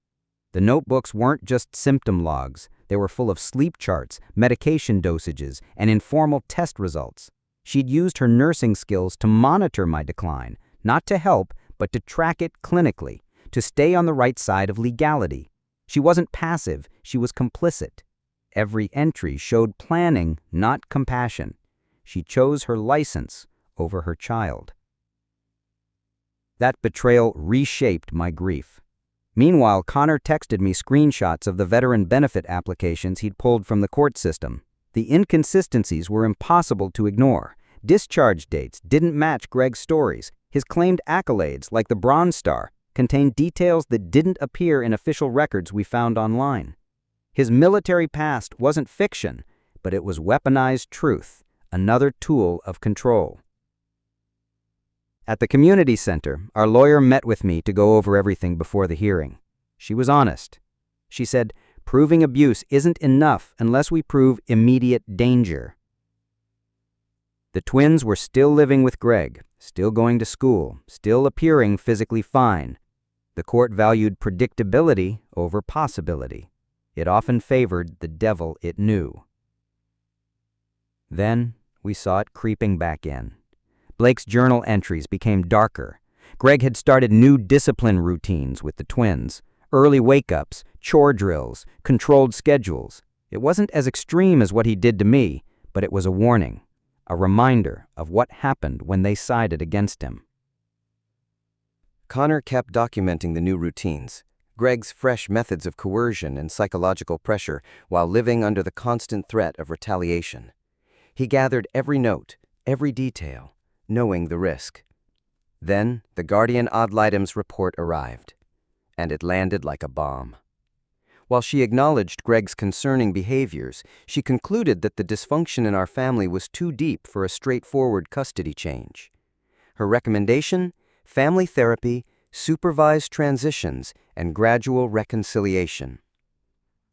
Speaker 5: The notebooks weren't just symptom logs. They were full of sleep charts, medication dosages, and informal test results. She'd used her nursing skills to monitor my decline, not to help, but to track it clinically, to stay on the right side of legality. She wasn't passive, she was complicit. Every entry showed planning, not compassion. She chose her license over her child. That betrayal reshaped my grief. Meanwhile, Connor texted me screenshots of the veteran benefit applications he'd pulled from the court system. The inconsistencies were impossible to ignore. Discharge dates didn't match Greg's stories. His claimed accolades, like the Bronze Star, contained details that didn't appear in official records we found online. His military past wasn't fiction, but it was weaponized truth, another tool of control. At the community center, our lawyer met with me to go over everything before the hearing. She was honest. She said, proving abuse isn't enough unless we prove immediate danger. The twins were still living with Greg, still going to school, still appearing physically fine. The court valued predictability over possibility. It often favored the devil it knew. Then we saw it creeping back in. Blake's journal entries became darker. Greg had started new discipline routines with the twins, early wake-ups, chore drills, controlled schedules. It wasn't as extreme as what he did to me, but it was a warning, a reminder of what happened when they sided against him.
Speaker 2: Connor kept documenting the new routines, Greg's fresh methods of coercion and psychological pressure while living under the constant threat of retaliation. He gathered every note, every detail, knowing the risk. Then the Guardian Ad Litem's report arrived, and it landed like a bomb. While she acknowledged Greg's concerning behaviors, she concluded that the dysfunction in our family was too deep for a straightforward custody change. Her recommendation? Family therapy, supervised transitions, and gradual reconciliation.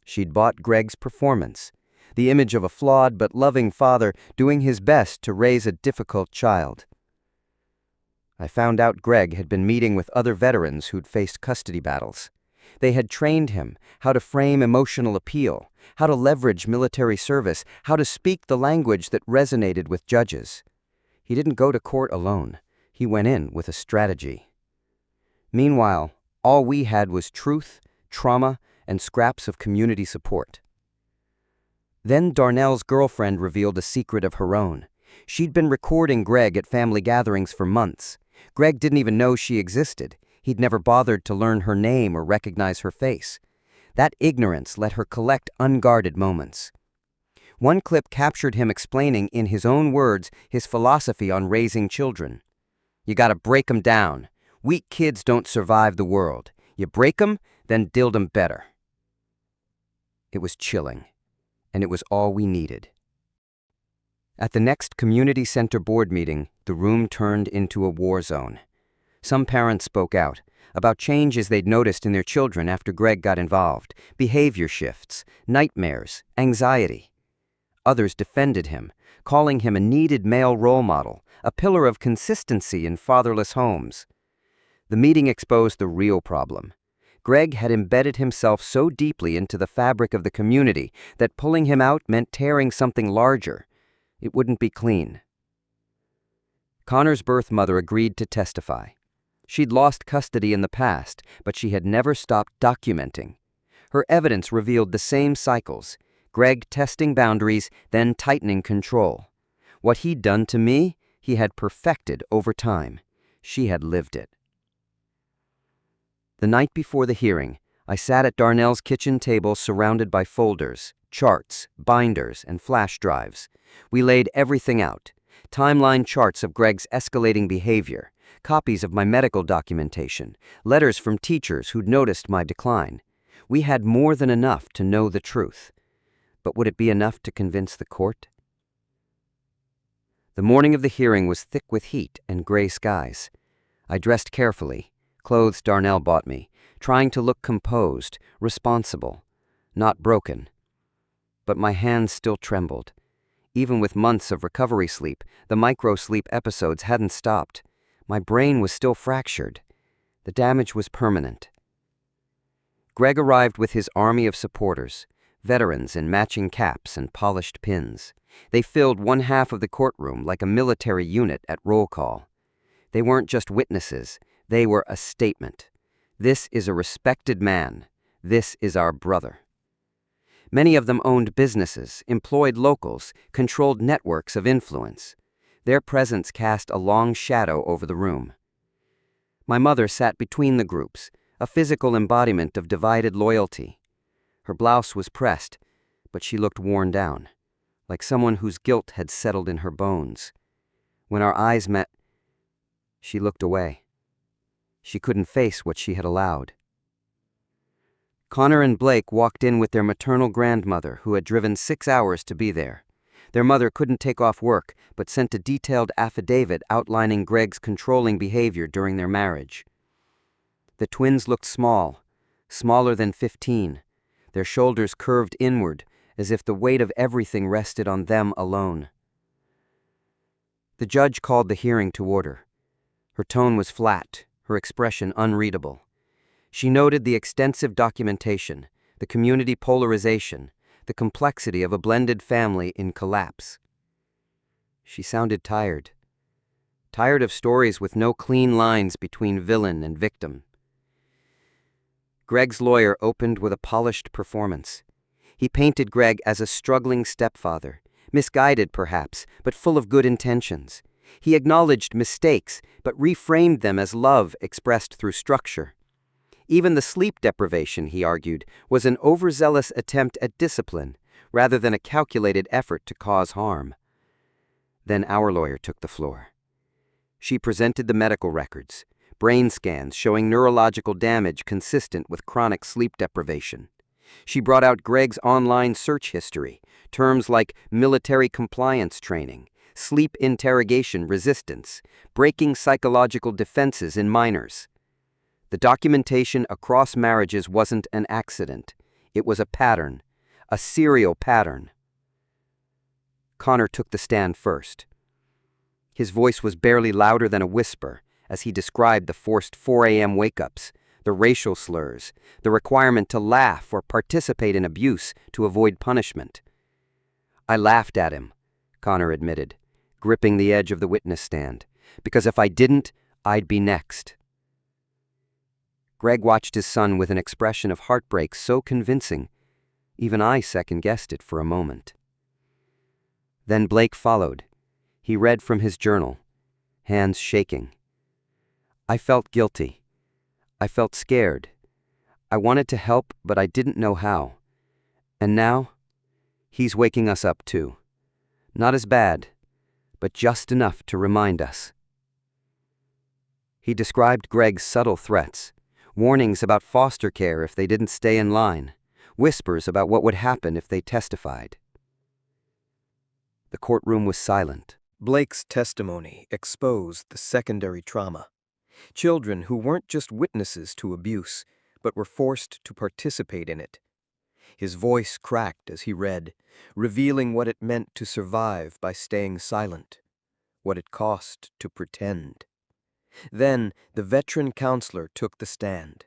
Speaker 2: She'd bought Greg's performance, the image of a flawed but loving father doing his best to raise a difficult child. I found out Greg had been meeting with other veterans who'd faced custody battles. They had trained him how to frame emotional appeal, how to leverage military service, how to speak the language that resonated with judges. He didn't go to court alone. He went in with a strategy. Meanwhile, all we had was truth, trauma, and scraps of community support. Then Darnell's girlfriend revealed a secret of her own. She'd been recording Greg at family gatherings for months. Greg didn't even know she existed. He'd never bothered to learn her name or recognize her face. That ignorance let her collect unguarded moments. One clip captured him explaining, in his own words, his philosophy on raising children. You gotta break 'em down. Weak kids don't survive the world. You break 'em, then build 'em better. It was chilling, and it was all we needed. At the next community center board meeting, the room turned into a war zone. Some parents spoke out about changes they'd noticed in their children after Greg got involved, behavior shifts, nightmares, anxiety. Others defended him, calling him a needed male role model, a pillar of consistency in fatherless homes. The meeting exposed the real problem. Greg had embedded himself so deeply into the fabric of the community that pulling him out meant tearing something larger. It wouldn't be clean. Connor's birth mother agreed to testify. She'd lost custody in the past, but she had never stopped documenting. Her evidence revealed the same cycles: Greg testing boundaries, then tightening control. What he'd done to me, he had perfected over time. She had lived it. The night before the hearing, I sat at Darnell's kitchen table surrounded by folders, charts, binders, and flash drives. We laid everything out: timeline charts of Greg's escalating behavior, copies of my medical documentation, letters from teachers who'd noticed my decline. We had more than enough to know the truth. But would it be enough to convince the court? The morning of the hearing was thick with heat and gray skies. I dressed carefully, clothes Darnell bought me, trying to look composed, responsible, not broken. But my hands still trembled.
Speaker 6: Even with months of recovery sleep, the micro-sleep episodes hadn't stopped. My brain was still fractured. The damage was permanent. Greg arrived with his army of supporters, veterans in matching caps and polished pins. They filled one half of the courtroom like a military unit at roll call. They weren't just witnesses, they were a statement. This is a respected man. This is our brother. Many of them owned businesses, employed locals, controlled networks of influence. Their presence cast a long shadow over the room. My mother sat between the groups, a physical embodiment of divided loyalty. Her blouse was pressed, but she looked worn down, like someone whose guilt had settled in her bones. When our eyes met, she looked away. She couldn't face what she had allowed. Connor and Blake walked in with their maternal grandmother, who had driven 6 hours to be there. Their mother couldn't take off work, but sent a detailed affidavit outlining Greg's controlling behavior during their marriage. The twins looked small, smaller than 15, their shoulders curved inward, as if the weight of everything rested on them alone. The judge called the hearing to order. Her tone was flat, her expression unreadable. She noted the extensive documentation, the community polarization, the complexity of a blended family in collapse. She sounded tired. Tired of stories with no clean lines between villain and victim. Greg's lawyer opened with a polished performance. He painted Greg as a struggling stepfather, misguided perhaps, but full of good intentions. He acknowledged mistakes, but reframed them as love expressed through structure. Even the sleep deprivation, he argued, was an overzealous attempt at discipline, rather than a calculated effort to cause harm. Then our lawyer took the floor. She presented the medical records, brain scans showing neurological damage consistent with chronic sleep deprivation. She brought out Greg's online search history, terms like military compliance training, sleep interrogation resistance, breaking psychological defenses in minors. The documentation across marriages wasn't an accident. It was a pattern, a serial pattern. Connor took the stand first. His voice was barely louder than a whisper as he described the forced 4 a.m. wake-ups, the racial slurs, the requirement to laugh or participate in abuse to avoid punishment. I laughed at him, Connor admitted, gripping the edge of the witness stand, because if I didn't, I'd be next. Greg watched his son with an expression of heartbreak so convincing, even I second-guessed it for a moment. Then Blake followed. He read from his journal, hands shaking. I felt guilty. I felt scared. I wanted to help, but I didn't know how. And now, he's waking us up too. Not as bad, but just enough to remind us. He described Greg's subtle threats, warnings about foster care if they didn't stay in line, whispers about what would happen if they testified. The courtroom was silent.
Speaker 7: Blake's testimony exposed the secondary trauma. Children who weren't just witnesses to abuse, but were forced to participate in it. His voice cracked as he read, revealing what it meant to survive by staying silent, what it cost to pretend. Then the veteran counselor took the stand.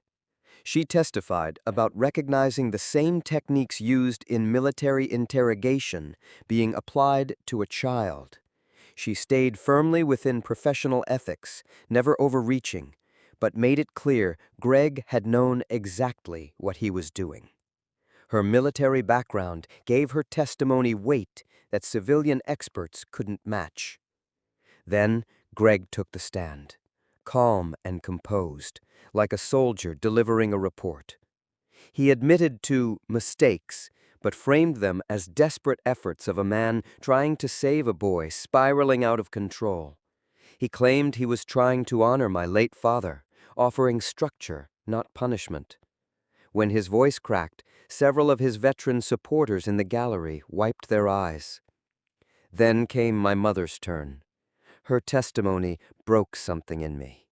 Speaker 7: She testified about recognizing the same techniques used in military interrogation being applied to a child. She stayed firmly within professional ethics, never overreaching, but made it clear Greg had known exactly what he was doing. Her military background gave her testimony weight that civilian experts couldn't match. Then Greg took the stand, calm and composed, like a soldier delivering a report. He admitted to mistakes, but framed them as desperate efforts of a man trying to save a boy spiraling out of control. He claimed he was trying to honor my late father, offering structure, not punishment. When his voice cracked, several of his veteran supporters in the gallery wiped their eyes. Then came my mother's turn. Her testimony broke something in me.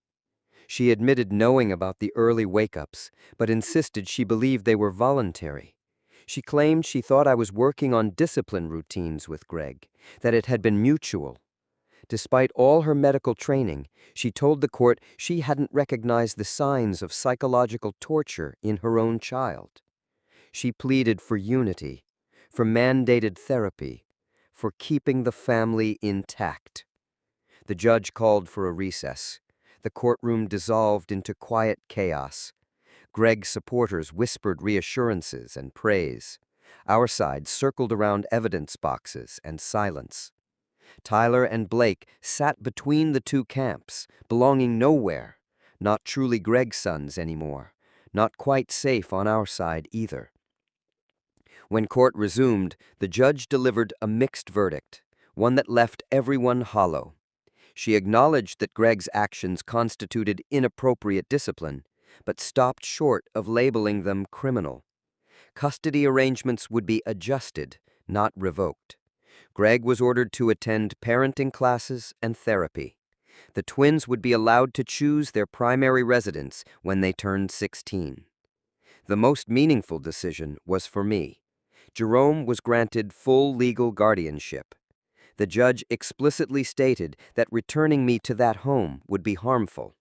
Speaker 7: She admitted knowing about the early wake-ups, but insisted she believed they were voluntary.
Speaker 6: She claimed she thought I was working on discipline routines with Greg, that it had been mutual. Despite all her medical training, she told the court she hadn't recognized the signs of psychological torture in her own child. She pleaded for unity, for mandated therapy, for keeping the family intact. The judge called for a recess. The courtroom dissolved into quiet chaos. Greg's supporters whispered reassurances and praise. Our side circled around evidence boxes and silence. Tyler and Blake sat between the two camps, belonging nowhere, not truly Greg's sons anymore, not quite safe on our side either. When court resumed, the judge delivered a mixed verdict, one that left everyone hollow. She acknowledged that Greg's actions constituted inappropriate discipline, but stopped short of labeling them criminal. Custody arrangements would be adjusted, not revoked. Greg was ordered to attend parenting classes and therapy. The twins would be allowed to choose their primary residence when they turned 16. The most meaningful decision was for me. Jerome was granted full legal guardianship. The judge explicitly stated that returning me to that home would be harmful.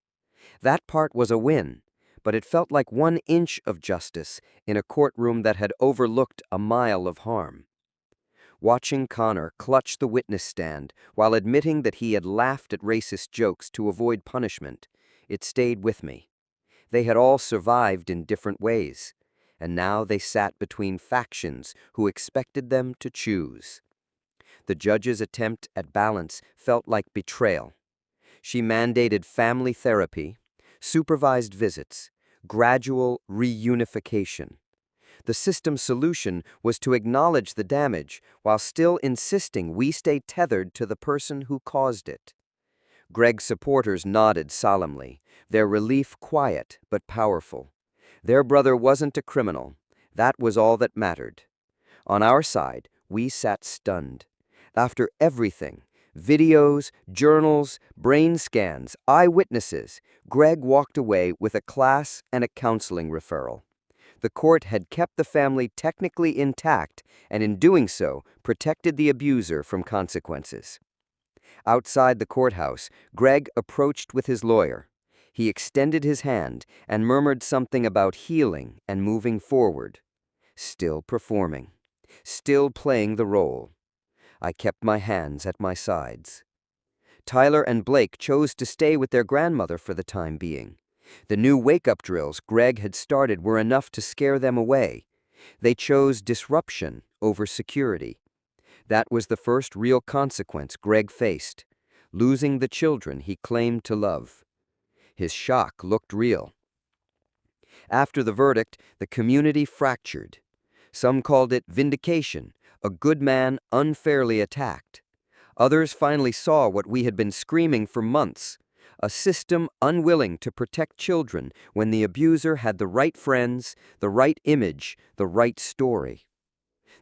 Speaker 6: That part was a win, but it felt like 1 inch of justice in a courtroom that had overlooked a mile of harm. Watching Connor clutch the witness stand while admitting that he had laughed at racist jokes to avoid punishment, it stayed with me. They had all survived in different ways, and now they sat between factions who expected them to choose. The judge's attempt at balance felt like betrayal. She mandated family therapy, supervised visits, gradual reunification. The system's solution was to acknowledge the damage while still insisting we stay tethered to the person who caused it. Greg's supporters nodded solemnly, their relief quiet but powerful. Their brother wasn't a criminal. That was all that mattered. On our side, we sat stunned. After everything, videos, journals, brain scans, eyewitnesses, Greg walked away with a class and a counseling referral. The court had kept the family technically intact and in doing so protected the abuser from consequences. Outside the courthouse, Greg approached with his lawyer. He extended his hand and murmured something about healing and moving forward. Still performing. Still playing the role. I kept my hands at my sides. Tyler and Blake chose to stay with their grandmother for the time being. The new wake-up drills Greg had started were enough to scare them away. They chose disruption over security. That was the first real consequence Greg faced, losing the children he claimed to love. His shock looked real. After the verdict, the community fractured. Some called it vindication, a good man unfairly attacked. Others finally saw what we had been screaming for months. A system unwilling to protect children when the abuser had the right friends, the right image, the right story.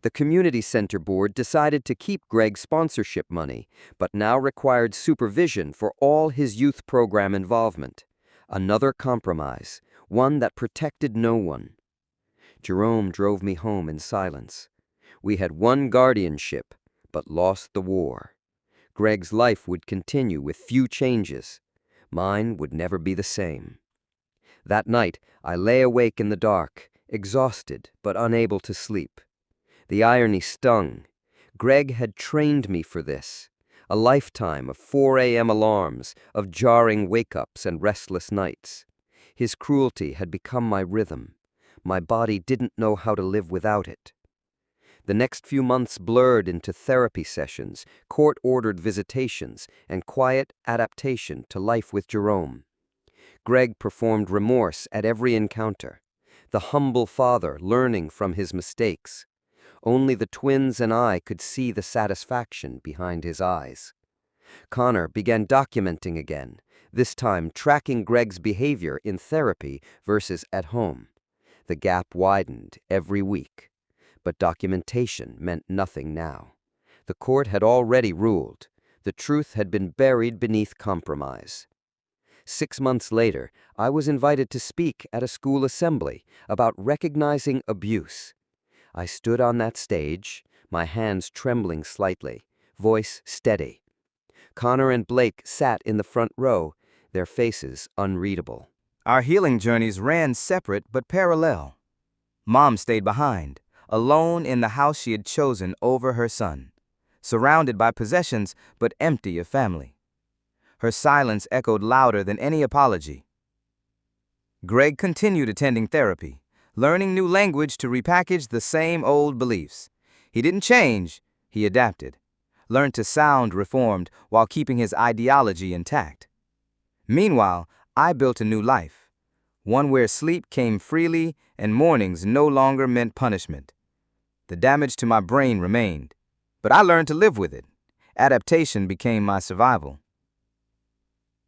Speaker 6: The community center board decided to keep Greg's sponsorship money, but now required supervision for all his youth program involvement. Another compromise, one that protected no one. Jerome drove me home in silence. We had won guardianship, but lost the war. Greg's life would continue with few changes. Mine would never be the same. That night, I lay awake in the dark, exhausted but unable to sleep. The irony stung. Greg had trained me for this. A lifetime of 4 a.m. alarms, of jarring wake-ups and restless nights. His cruelty had become my rhythm. My body didn't know how to live without it. The next few months blurred into therapy sessions, court-ordered visitations, and quiet adaptation to life with Jerome. Greg performed remorse at every encounter, the humble father learning from his mistakes. Only the twins and I could see the satisfaction behind his eyes. Connor began documenting again, this time tracking Greg's behavior in therapy versus at home. The gap widened every week. But documentation meant nothing now. The court had already ruled. The truth had been buried beneath compromise. 6 months later, I was invited to speak at a school assembly about recognizing abuse. I stood on that stage, my hands trembling slightly, voice steady. Connor and Blake sat in the front row, their faces unreadable.
Speaker 4: Our healing journeys ran separate but parallel. Mom stayed behind, alone in the house she had chosen over her son, surrounded by possessions but empty of family. Her silence echoed louder than any apology. Greg continued attending therapy, learning new language to repackage the same old beliefs. He didn't change, he adapted, learned to sound reformed while keeping his ideology intact. Meanwhile, I built a new life, one where sleep came freely and mornings no longer meant punishment. The damage to my brain remained, but I learned to live with it. Adaptation became my survival.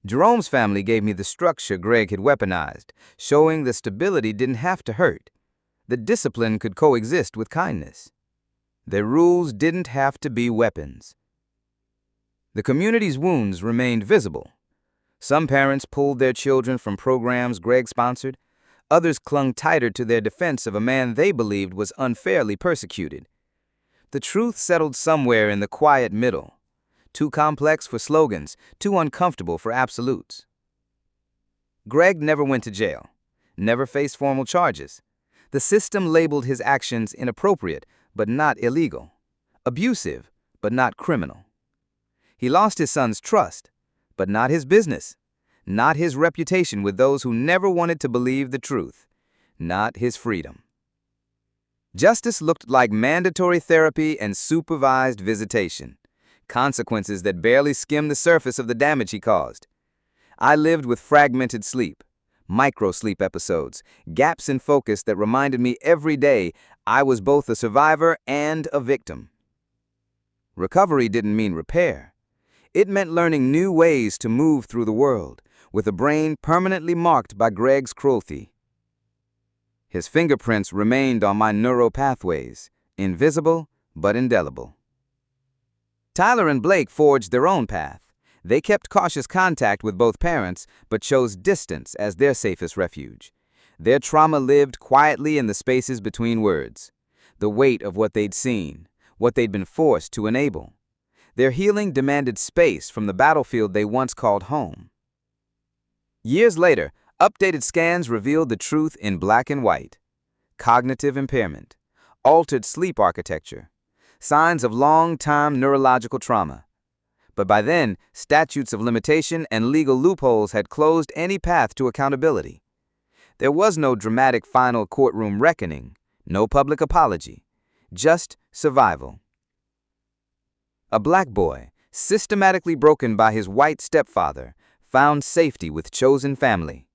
Speaker 4: Jerome's family gave me the structure Greg had weaponized, showing the stability didn't have to hurt. The discipline could coexist with kindness. Their rules didn't have to be weapons. The community's wounds remained visible. Some parents pulled their children from programs Greg sponsored. Others clung tighter to their defense of a man they believed was unfairly persecuted. The truth settled somewhere in the quiet middle. Too complex for slogans, too uncomfortable for absolutes. Greg never went to jail, never faced formal charges. The system labeled his actions inappropriate, but not illegal, abusive, but not criminal. He lost his son's trust, but not his business, not his reputation with those who never wanted to believe the truth, not his freedom. Justice looked like mandatory therapy and supervised visitation. Consequences that barely skimmed the surface of the damage he caused. I lived with fragmented sleep, micro-sleep episodes, gaps in focus that reminded me every day I was both a survivor and a victim. Recovery didn't mean repair. It meant learning new ways to move through the world, with a brain permanently marked by Greg's cruelty. His fingerprints remained on my neural pathways, invisible but indelible. Tyler and Blake forged their own path. They kept cautious contact with both parents, but chose distance as their safest refuge. Their trauma lived quietly in the spaces between words, the weight of what they'd seen, what they'd been forced to enable. Their healing demanded space from the battlefield they once called home. Years later, updated scans revealed the truth in black and white. Cognitive impairment, altered sleep architecture, signs of long-time neurological trauma. But by then, statutes of limitation and legal loopholes had closed any path to accountability. There was no dramatic final courtroom reckoning, no public apology, just survival. A black boy, systematically broken by his white stepfather, found safety with chosen family.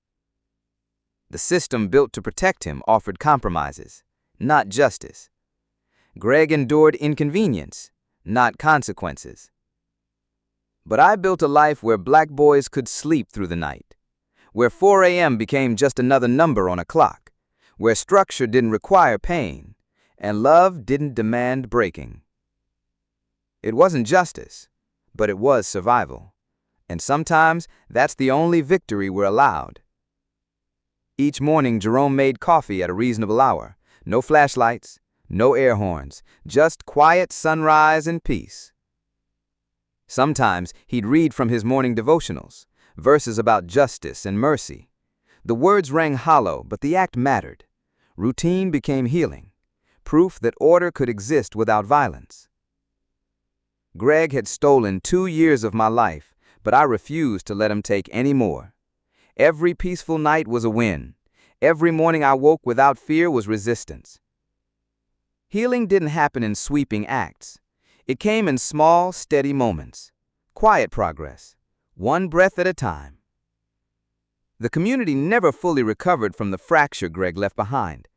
Speaker 4: The system built to protect him offered compromises, not justice. Greg endured inconvenience, not consequences. But I built a life where black boys could sleep through the night, where 4 a.m. became just another number on a clock, where structure didn't require pain, and love didn't demand breaking. It wasn't justice, but it was survival, and sometimes that's the only victory we're allowed. Each morning, Jerome made coffee at a reasonable hour, no flashlights, no air horns, just quiet sunrise and peace. Sometimes he'd read from his morning devotionals, verses about justice and mercy. The words rang hollow, but the act mattered. Routine became healing, proof that order could exist without violence. Greg had stolen 2 years of my life, but I refused to let him take any more. Every peaceful night was a win. Every morning I woke without fear was resistance. Healing didn't happen in sweeping acts. It came in small, steady moments, quiet progress, one breath at a time. The community never fully recovered from the fracture Greg left behind.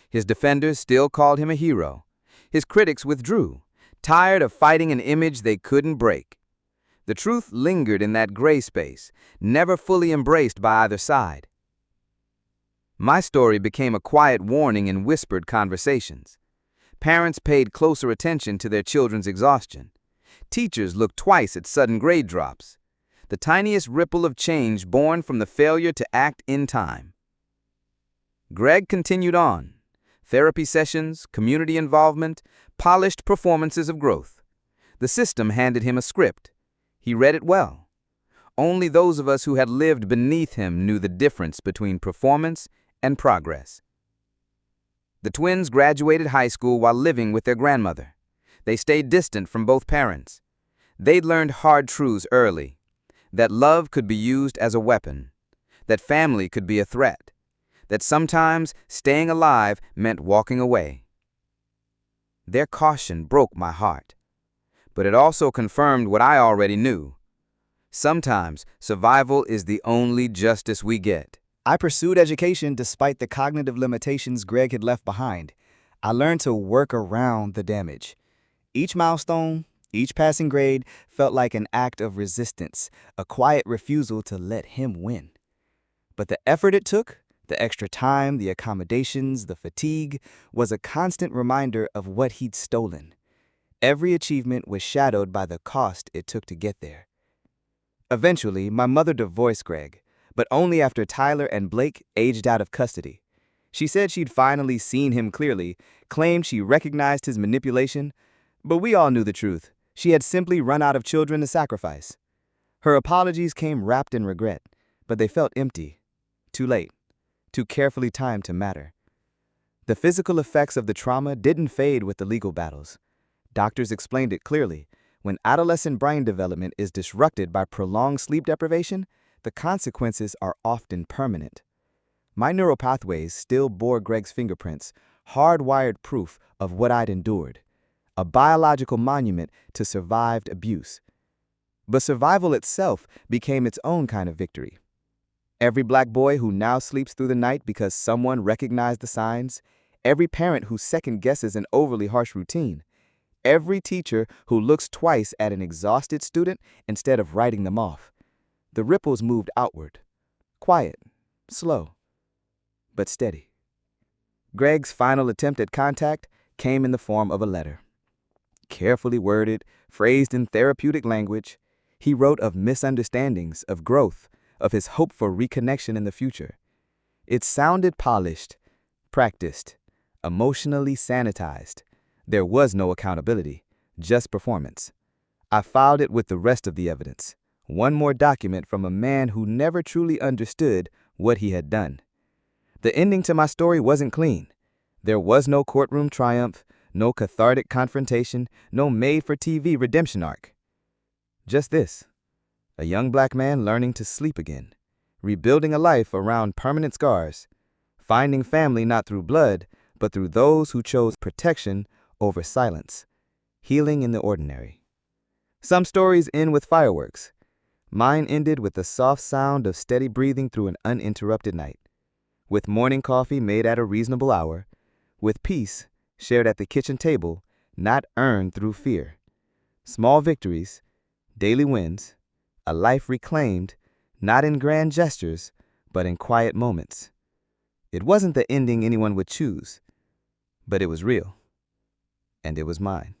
Speaker 4: His defenders still called him a hero. His critics withdrew, tired of fighting an image they couldn't break. The truth lingered in that gray space, never fully embraced by either side. My story became a quiet warning in whispered conversations. Parents paid closer attention to their children's exhaustion. Teachers looked twice at sudden grade drops, the tiniest ripple of change born from the failure to act in time. Greg continued on,
Speaker 3: Therapy sessions, community involvement, polished performances of growth. The system handed him a script. He read it well. Only those of us who had lived beneath him knew the difference between performance and progress. The twins graduated high school while living with their grandmother. They stayed distant from both parents. They'd learned hard truths early, that love could be used as a weapon, that family could be a threat, that sometimes staying alive meant walking away. Their caution broke my heart, but it also confirmed what I already knew. Sometimes survival is the only justice we get.
Speaker 4: I pursued education despite the cognitive limitations Greg had left behind. I learned to work around the damage. Each milestone, each passing grade felt like an act of resistance, a quiet refusal to let him win. But the effort it took, the extra time, the accommodations, the fatigue, was a constant reminder of what he'd stolen. Every achievement was shadowed by the cost it took to get there. Eventually, my mother divorced Greg, but only after Tyler and Blake aged out of custody. She said she'd finally seen him clearly, claimed she recognized his manipulation, but we all knew the truth. She had simply run out of children to sacrifice. Her apologies came wrapped in regret, but they felt empty, too late, too carefully timed to matter. The physical effects of the trauma didn't fade with the legal battles. Doctors explained it clearly. When adolescent brain development is disrupted by prolonged sleep deprivation, the consequences are often permanent. My neural pathways still bore Greg's fingerprints, hardwired proof of what I'd endured, a biological monument to survived abuse. But survival itself became its own kind of victory. Every black boy who now sleeps through the night because someone recognized the signs, every parent who second-guesses an overly harsh routine, every teacher who looks twice at an exhausted student instead of writing them off. The ripples moved outward, quiet, slow, but steady. Greg's final attempt at contact came in the form of a letter. Carefully worded, phrased in therapeutic language, he wrote of misunderstandings, of growth, of his hope for reconnection in the future. It sounded polished, practiced, emotionally sanitized. There was no accountability, just performance. I filed it with the rest of the evidence, one more document from a man who never truly understood what he had done. The ending to my story wasn't clean. There was no courtroom triumph, no cathartic confrontation, no made-for-TV redemption arc. Just this, a young black man learning to sleep again, rebuilding a life around permanent scars, finding family not through blood, but through those who chose protection over silence, healing in the ordinary. Some stories end with fireworks. Mine ended with the soft sound of steady breathing through an uninterrupted night, with morning coffee made at a reasonable hour, with peace shared at the kitchen table, not earned through fear. Small victories, daily wins, a life reclaimed, not in grand gestures, but in quiet moments. It wasn't the ending anyone would choose, but it was real. And it was mine.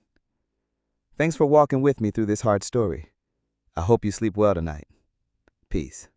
Speaker 4: Thanks for walking with me through this hard story. I hope you sleep well tonight. Peace.